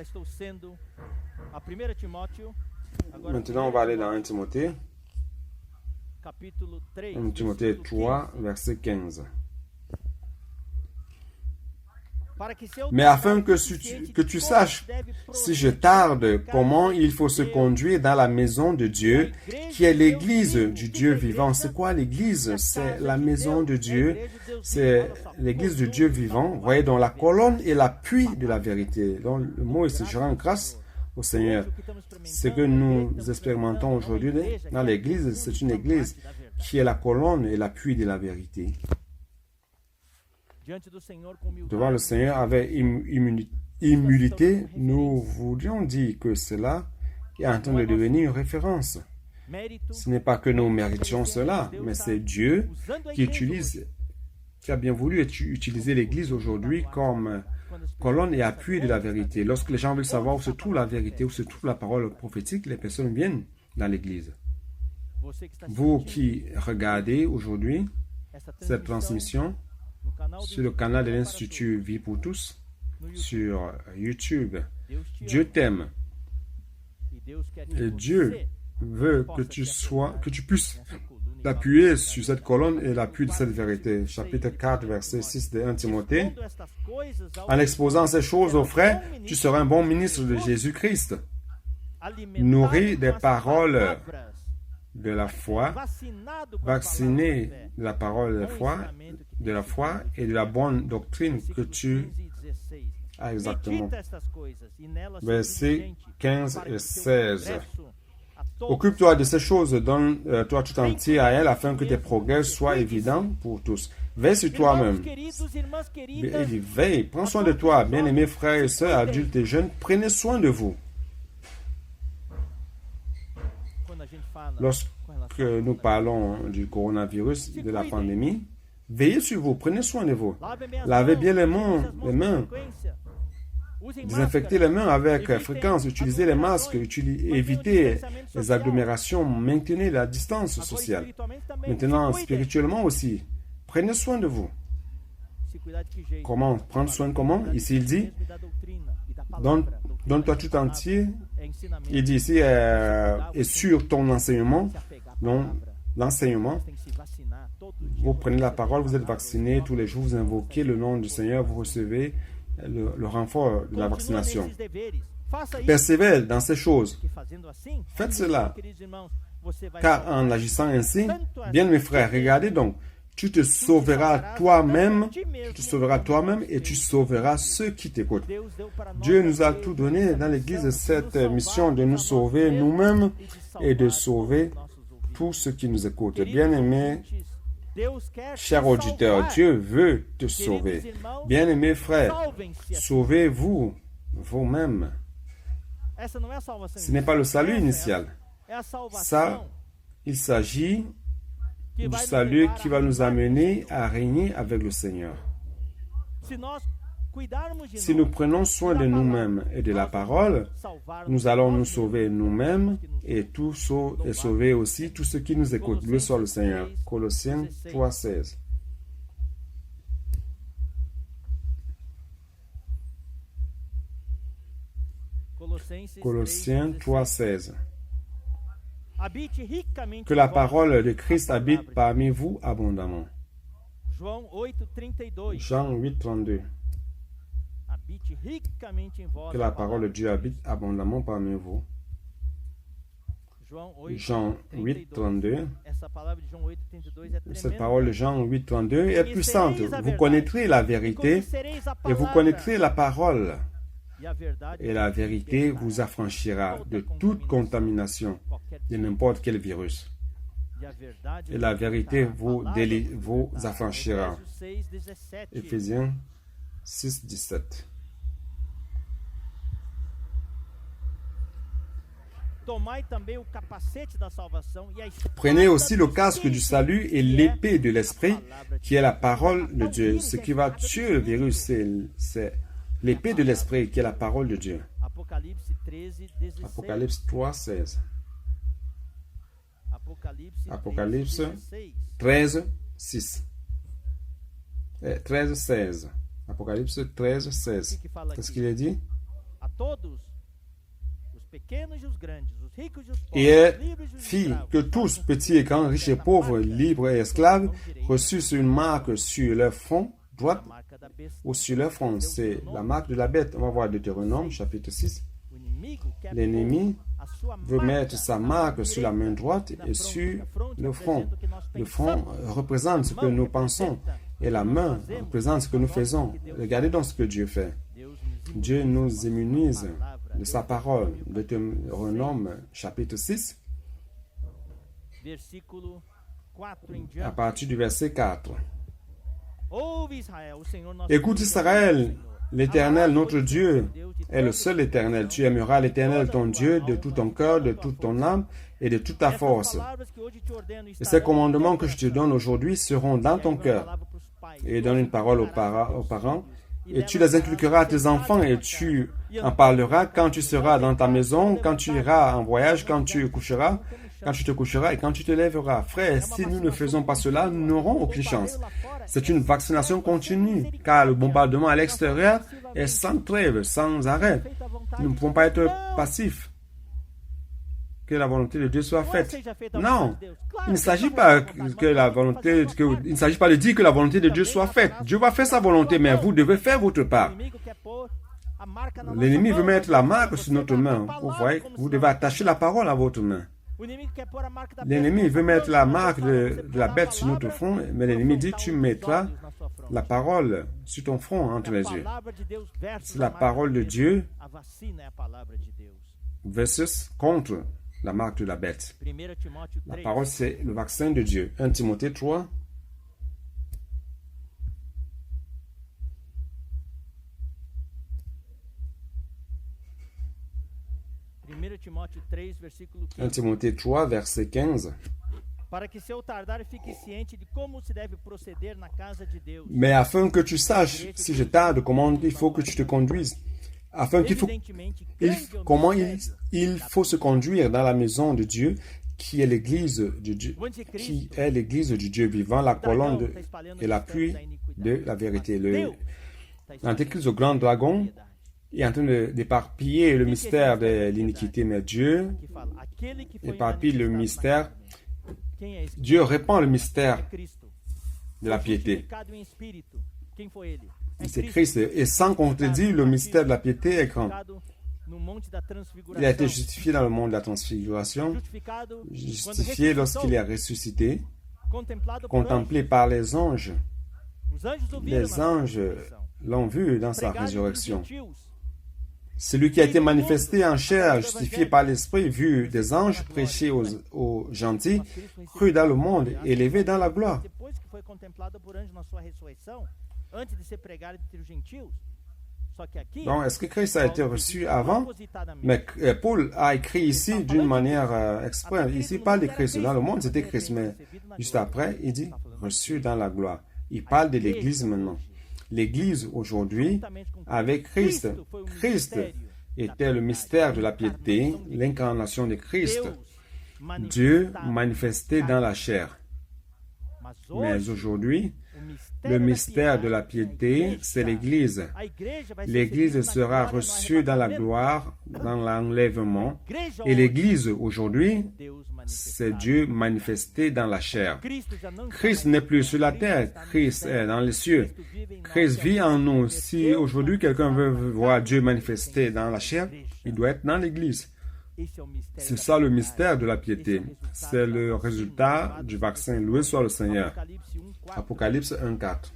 Maintenant, on va aller dans 1 Timothée. 1 Timothée 3, verset 15. Mais afin que tu saches, si je tarde, comment il faut se conduire dans la maison de Dieu, qui est l'église du Dieu vivant. C'est quoi l'église? C'est la maison de Dieu. C'est l'église du Dieu vivant. Vous voyez, dans la colonne et l'appui de la vérité. Donc, le mot est je rends grâce au Seigneur. Ce que nous expérimentons aujourd'hui dans l'église, c'est une église qui est la colonne et l'appui de la vérité. Devant le Seigneur, avec humilité, nous voulions dire que cela est en train de devenir une référence. Ce n'est pas que nous méritions cela, mais c'est Dieu qui a bien voulu utiliser l'Église aujourd'hui comme colonne et appui de la vérité. Lorsque les gens veulent savoir où se trouve la vérité, où se trouve la parole prophétique, les personnes viennent dans l'Église. Vous qui regardez aujourd'hui cette transmission, sur le canal de l'Institut Vie pour tous, sur YouTube. Dieu t'aime. Et Dieu veut que tu puisses t'appuyer sur cette colonne et l'appui de cette vérité. Chapitre 4, verset 6 de 1 Timothée. En exposant ces choses aux frères, tu seras un bon ministre de Jésus-Christ, nourri des paroles de la foi, vacciné de la parole de la foi et de la bonne doctrine que tu as exactement. Versets 15 et 16. Occupe-toi de ces choses, donne-toi tout entier à elles afin que tes progrès soient évidents pour tous. Veille sur toi-même. Il dit, veille, prends soin de toi, bien-aimés frères et sœurs, adultes et jeunes, prenez soin de vous. Lorsque nous parlons du coronavirus, de la pandémie, veillez sur vous, prenez soin de vous. Lavez bien les mains. Désinfectez les mains avec fréquence, utilisez les masques, évitez les agglomérations, maintenez la distance sociale. Maintenant, spirituellement aussi, prenez soin de vous. Comment? Prendre soin comment? Ici, il dit, donne-toi tout entier. Il dit ici, et sur ton enseignement, l'enseignement, vous prenez la parole, vous êtes vacciné, tous les jours vous invoquez le nom du Seigneur, vous recevez le renfort de la vaccination. Persévère dans ces choses. Faites cela. Car en agissant ainsi, bien mes frères, regardez donc, tu te sauveras toi-même et tu sauveras ceux qui t'écoutent. Dieu nous a tout donné dans l'Église, cette mission de nous sauver nous-mêmes et de sauver tous ceux qui nous écoutent. Bien-aimés, chers auditeurs, Dieu veut te sauver. Bien-aimés frères, sauvez-vous vous-même. Ce n'est pas le salut initial. Ça, il s'agit du salut qui va nous amener à régner avec le Seigneur. Si nous prenons soin de nous-mêmes et de la parole, nous allons nous sauver nous-mêmes et sauver aussi tous ceux qui nous écoutent. Loué soit le Seigneur. Colossiens 3,16. Colossiens 3,16. Que la parole de Christ habite parmi vous abondamment. Jean 8,32. Que la parole de Dieu habite abondamment parmi vous. Jean 8,32. Cette parole de Jean 8,32 est puissante. Vous connaîtrez la vérité et vous connaîtrez la parole. Et la vérité vous affranchira de toute contamination, de n'importe quel virus. et la vérité vous affranchira. Éphésiens 6, 17. Prenez aussi le casque du salut et l'épée de l'esprit, qui est la parole de Dieu. Ce qui va tuer le virus, c'est l'épée de l'esprit, qui est la parole de Dieu. Apocalypse 3, 16. Apocalypse 13, 6. 13, 16. Apocalypse 13, 16. Qu'est-ce qu'il est dit? Et fit que tous, petits et grands, riches et pauvres, libres et esclaves, reçussent une marque sur leur front droite ou sur leur front. C'est la marque de la bête. On va voir Deutéronome, chapitre 6. L'ennemi veut mettre sa marque sur la main droite et sur le front. Le front représente ce que nous pensons et la main représente ce que nous faisons. Regardez donc ce que Dieu fait. Dieu nous immunise de sa parole. Deutéronome chapitre 6, à partir du verset 4. Écoute Israël, l'Éternel, notre Dieu, est le seul Éternel. Tu aimeras l'Éternel, ton Dieu, de tout ton cœur, de toute ton âme et de toute ta force. Et ces commandements que je te donne aujourd'hui seront dans ton cœur. Et donne une parole aux parents. Et tu les inculqueras à tes enfants et tu en parleras quand tu seras dans ta maison, quand tu iras en voyage, quand tu te coucheras et quand tu te lèveras. Frère, si nous ne faisons pas cela, nous n'aurons aucune chance. C'est une vaccination continue, car le bombardement à l'extérieur est sans trêve, sans arrêt. Nous ne pouvons pas être passifs. Que la volonté de Dieu soit faite. Non, il ne s'agit pas il ne s'agit pas de dire que la volonté de Dieu soit faite. Dieu va faire sa volonté, mais vous devez faire votre part. L'ennemi veut mettre la marque sur notre main. Vous voyez, vous devez attacher la parole à votre main. L'ennemi veut mettre la marque de la bête sur notre front, mais l'ennemi dit, tu mettras la parole sur ton front entre les yeux. C'est la parole de Dieu versus contre la marque de la bête. La parole, c'est le vaccin de Dieu. 1 Timothée 3. Un Timothée 3, verset 15. Mais afin que tu saches, si je tarde, comment il faut que tu te conduises. Comment il faut se conduire dans la maison de Dieu, qui est l'église de Dieu, du Dieu vivant, la colonne et l'appui de la vérité. L'antéchrist, le grand dragon, est en train d'éparpiller le mystère de l'iniquité, mais Dieu éparpille le mystère. Dieu répand le mystère de la piété. C'est Christ. Et sans contredire, le mystère de la piété est grand. Il a été justifié dans le monde de la transfiguration, justifié lorsqu'il est ressuscité, contemplé par les anges. Les anges l'ont vu dans sa résurrection. Celui qui a été manifesté en chair, justifié par l'Esprit, vu des anges, prêché aux gentils, cru dans le monde, élevé dans la gloire. Donc, est-ce que Christ a été reçu avant? Mais Paul a écrit ici d'une manière exprès. Ici, il parle de Christ. Dans le monde, c'était Christ, mais juste après, il dit reçu dans la gloire. Il parle de l'Église maintenant. L'Église aujourd'hui, avec Christ. Christ était le mystère de la piété, l'incarnation de Christ. Dieu manifesté dans la chair. Mais aujourd'hui, le mystère de la piété, c'est l'Église. L'Église sera reçue dans la gloire, dans l'enlèvement. Et l'Église, aujourd'hui, c'est Dieu manifesté dans la chair. Christ n'est plus sur la terre, Christ est dans les cieux. Christ vit en nous. Si aujourd'hui quelqu'un veut voir Dieu manifesté dans la chair, il doit être dans l'Église. C'est ça le mystère de la piété. C'est le résultat du vaccin. Loué soit le Seigneur. Apocalypse 1:4.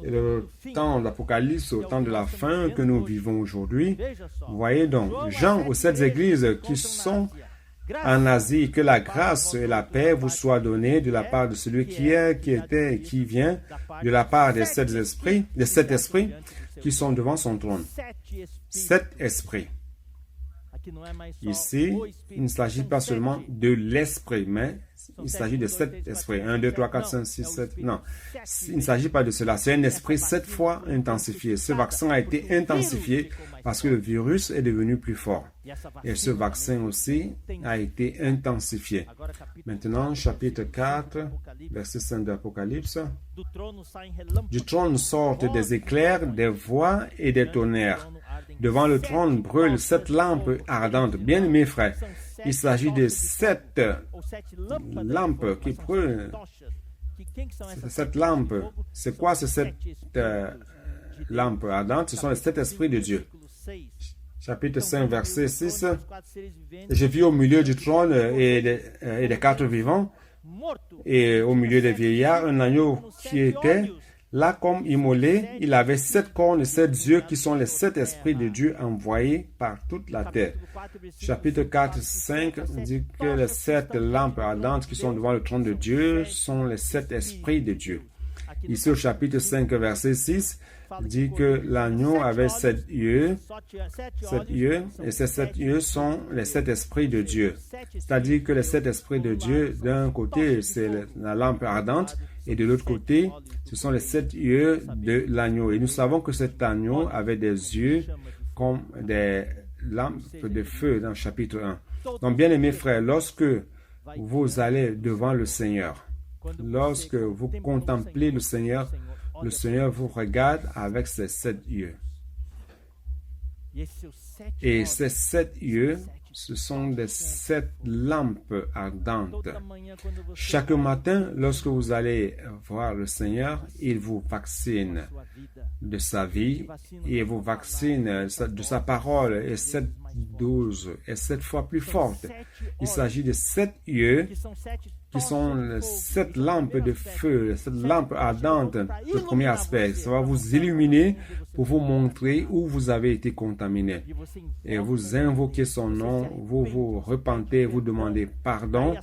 Et le temps d'Apocalypse, au temps de la fin que nous vivons aujourd'hui, voyez donc, Jean aux 7 églises qui sont en Asie. Que la grâce et la paix vous soient données de la part de celui qui est, qui était et qui vient, de la part des sept esprits qui sont devant son trône. 7 esprits. Ici, il ne s'agit pas seulement de l'esprit, mais il s'agit de 7 esprits. 1, 2, 3, 4, 5, 6, 7. Non, il ne s'agit pas de cela. C'est un esprit 7 fois intensifié. Ce vaccin a été intensifié parce que le virus est devenu plus fort. Et ce vaccin aussi a été intensifié. Maintenant, chapitre 4, verset 5 de l'Apocalypse. Du trône sortent des éclairs, des voix et des tonnerres. Devant le trône brûlent 7 lampes ardentes. Bien-aimés frères, il s'agit de 7 lampes qui brûlent. Cette lampe, c'est quoi ces 7 lampes ardentes? Ce sont les 7 esprits de Dieu. Chapitre 5, verset 6. Je vis au milieu du trône et des 4 vivants, et au milieu des vieillards, un agneau qui était là comme immolé. Il avait 7 cornes et 7 yeux qui sont les 7 esprits de Dieu envoyés par toute la terre. Chapitre 4, 5 dit que les 7 lampes ardentes qui sont devant le trône de Dieu sont les 7 esprits de Dieu. Ici au chapitre 5, verset 6, dit que l'agneau avait 7 yeux, et ces 7 yeux sont les 7 esprits de Dieu. C'est-à-dire que les 7 esprits de Dieu, d'un côté, c'est la lampe ardente, et de l'autre côté, ce sont les 7 yeux de l'agneau. Et nous savons que cet agneau avait des yeux comme des lampes de feu dans le chapitre 1. Donc, bien aimés frères, lorsque vous allez devant le Seigneur, lorsque vous contemplez le Seigneur vous regarde avec ses 7 yeux. Et ces 7 yeux, ce sont des 7 lampes ardentes. Chaque matin, lorsque vous allez voir le Seigneur, il vous vaccine de sa vie, et vous vaccine de sa parole, et 7 doses est 7 fois plus forte. Il s'agit de 7 yeux qui sont les 7 lampes de feu, 7 lampes ardentes. Le premier aspect, ça va vous illuminer pour vous montrer où vous avez été contaminé. Et vous invoquez son nom, vous vous repentez, vous demandez pardon.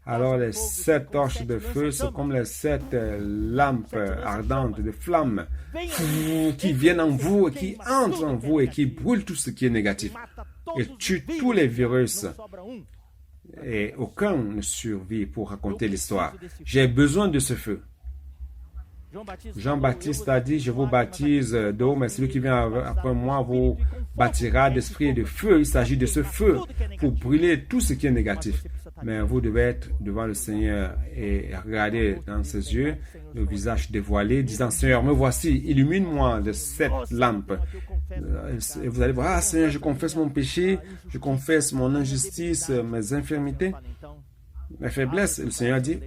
Alors les 7 torches de feu, c'est comme les 7 lampes ardentes de flammes qui viennent en vous, qui entrent en vous et qui brûlent tout ce qui est négatif et tuent tous les virus. Et aucun ne survit pour raconter l'histoire. J'ai besoin de ce feu. Jean-Baptiste a dit, je vous baptise d'eau, mais celui qui vient après moi vous baptisera d'esprit et de feu. Il s'agit de ce feu pour brûler tout ce qui est négatif. Mais vous devez être devant le Seigneur et regarder dans ses yeux, le visage dévoilé, disant, Seigneur, me voici, illumine-moi de cette lampe. Et vous allez voir, Seigneur, je confesse mon péché, je confesse mon injustice, mes infirmités, mes faiblesses. Le Seigneur dit,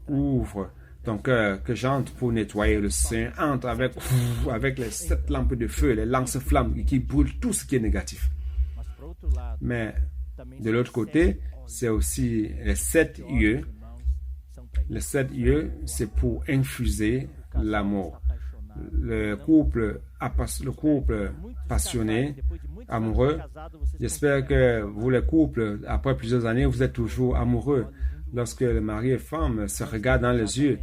ouvre ton cœur, que j'entre pour nettoyer. Le Seigneur entre avec les 7 lampes de feu, les lance-flammes qui brûlent tout ce qui est négatif. Mais de l'autre côté, c'est aussi les 7 yeux. Les 7 yeux, c'est pour infuser l'amour. Le couple passionné, amoureux, j'espère que vous, les couples, après plusieurs années, vous êtes toujours amoureux. Lorsque le mari et femme se regardent dans les yeux,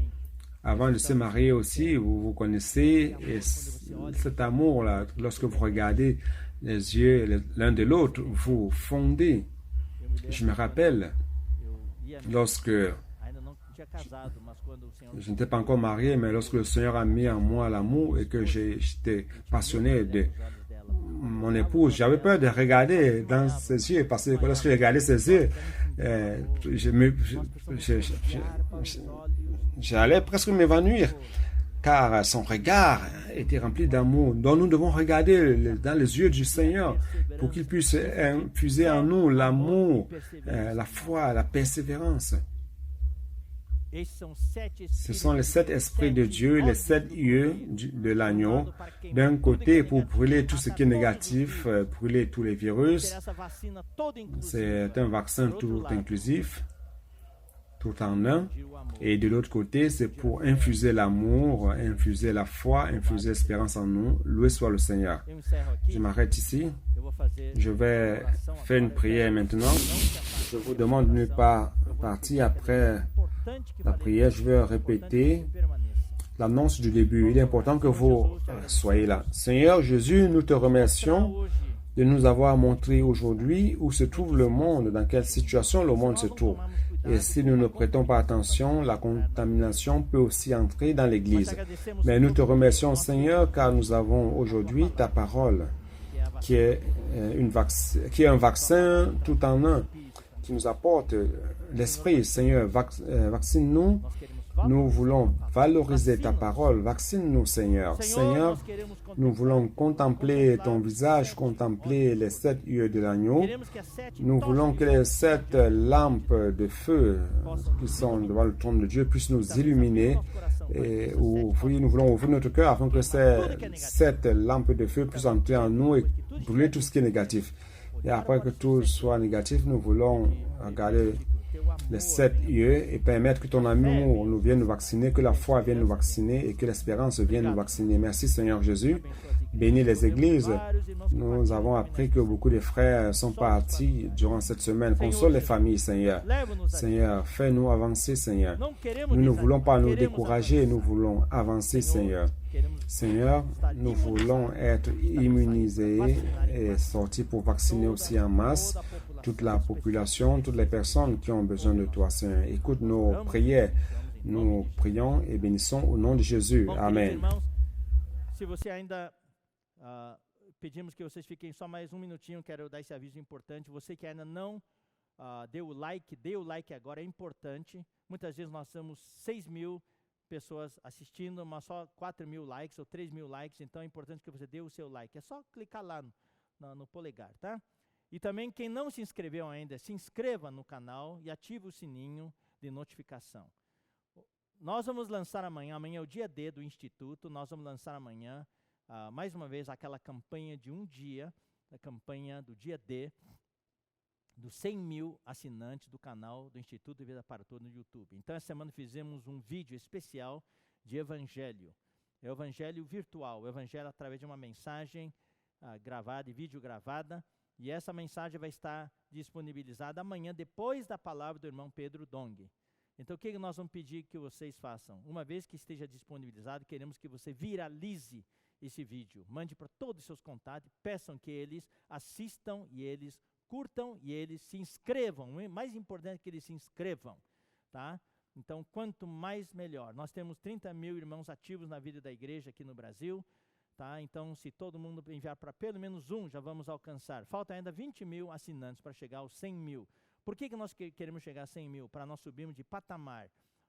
avant de se marier aussi, vous vous connaissez, et cet amour-là, lorsque vous regardez les yeux l'un de l'autre, vous fondez. Je me rappelle, lorsque je n'étais pas encore marié, mais lorsque le Seigneur a mis en moi l'amour et que j'étais passionné de mon épouse, j'avais peur de regarder dans ses yeux, parce que lorsque je regardais ses yeux, j'allais presque m'évanouir, car son regard était rempli d'amour. Donc nous devons regarder dans les yeux du Seigneur pour qu'il puisse infuser en nous l'amour, la foi, la persévérance. Ce sont les 7 esprits de Dieu, les 7 yeux de l'agneau, d'un côté pour brûler tout ce qui est négatif, brûler tous les virus. C'est un vaccin tout inclusif, tout en un. Et de l'autre côté, c'est pour infuser l'amour, infuser la foi, infuser l'espérance en nous. Loué soit le Seigneur. Je m'arrête ici. Je vais faire une prière maintenant. Je vous demande de ne pas partir après la prière. Je vais répéter l'annonce du début. Il est important que vous soyez là. Seigneur Jésus, nous te remercions de nous avoir montré aujourd'hui où se trouve le monde, dans quelle situation le monde se trouve. Et si nous ne prêtons pas attention, la contamination peut aussi entrer dans l'Église. Mais nous te remercions, Seigneur, car nous avons aujourd'hui ta parole, qui est un vaccin tout en un, qui nous apporte l'Esprit. Seigneur, vaccine-nous. Nous voulons valoriser ta parole. Vaccine-nous, Seigneur. Seigneur, nous voulons contempler ton visage, contempler les 7 yeux de l'agneau. Nous voulons que les 7 lampes de feu qui sont devant le trône de Dieu puissent nous illuminer. Et nous voulons ouvrir notre cœur afin que ces 7 lampes de feu puissent entrer en nous et brûler tout ce qui est négatif. Et après que tout soit négatif, nous voulons regarder les 7 yeux et permettre que ton amour nous vienne nous vacciner, que la foi vienne nous vacciner et que l'espérance vienne nous vacciner. Merci Seigneur Jésus. Bénis les églises. Nous avons appris que beaucoup de frères sont partis durant cette semaine. Console les familles, Seigneur. Seigneur, fais-nous avancer, Seigneur. Nous ne voulons pas nous décourager, nous voulons avancer, Seigneur. Seigneur, nous voulons être immunisés et sortir pour vacciner aussi en masse toute la population, toutes les personnes qui ont besoin de toi, Seigneur. Écoute nos prières. Nous prions et bénissons au nom de Jésus. Amen. Se você ainda pedimos que vocês fiquem só mais um minutinho, quero dar esse aviso importante. Você que ainda não deu o like agora, é importante. Muitas vezes nós temos 6.000 pessoas assistindo, mas só 4.000 likes ou 3.000 likes, então é importante que você dê o seu like. É só clicar lá no polegar, tá? E também quem não se inscreveu ainda, se inscreva no canal e ative o sininho de notificação. Nós vamos lançar amanhã é o dia D do Instituto, nós vamos lançar amanhã, mais uma vez, aquela campanha de um dia, a campanha do dia D, dos 100.000 assinantes do canal do Instituto Vida para Todos no YouTube. Então, essa semana fizemos um vídeo especial de evangelho. É o evangelho virtual, o evangelho através de uma mensagem gravada e vídeo gravada. E essa mensagem vai estar disponibilizada amanhã, depois da palavra do irmão Pedro Dong. Então, o que nós vamos pedir que vocês façam? Uma vez que esteja disponibilizado, queremos que você viralize esse vídeo. Mande para todos os seus contatos, peçam que eles assistam e eles curtam e eles se inscrevam. O mais importante é que eles se inscrevam, tá? Então, quanto mais, melhor. Nós temos 30.000 irmãos ativos na vida da igreja aqui no Brasil, tá? Então, se todo mundo enviar para pelo menos um, já vamos alcançar. Falta ainda 20.000 assinantes para chegar aos 100.000. Por que nós queremos chegar a 100.000? Para nós subirmos de patamar.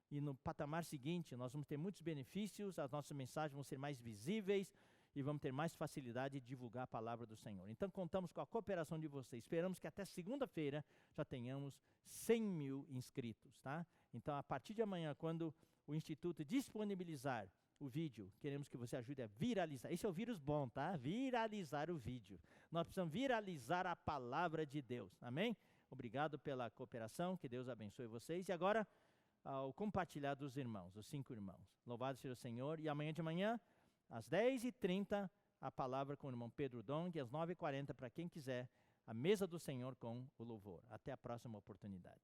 E no patamar seguinte, nós vamos ter muitos benefícios, as nossas mensagens vão ser mais visíveis e vamos ter mais facilidade de divulgar a palavra do Senhor. Então, contamos com a cooperação de vocês. Esperamos que até segunda-feira já tenhamos 100.000 inscritos, tá? Então, a partir de amanhã, quando o Instituto disponibilizar o vídeo, queremos que você ajude a viralizar. Esse é o vírus bom, tá? Viralizar o vídeo. Nós precisamos viralizar a palavra de Deus. Amém? Obrigado pela cooperação. Que Deus abençoe vocês. E agora, o compartilhar dos irmãos, os 5 irmãos. Louvado seja o Senhor. E amanhã de manhã, às 10h30, a palavra com o irmão Pedro Dong. E às 9h40, para quem quiser, a mesa do Senhor com o louvor. Até a próxima oportunidade.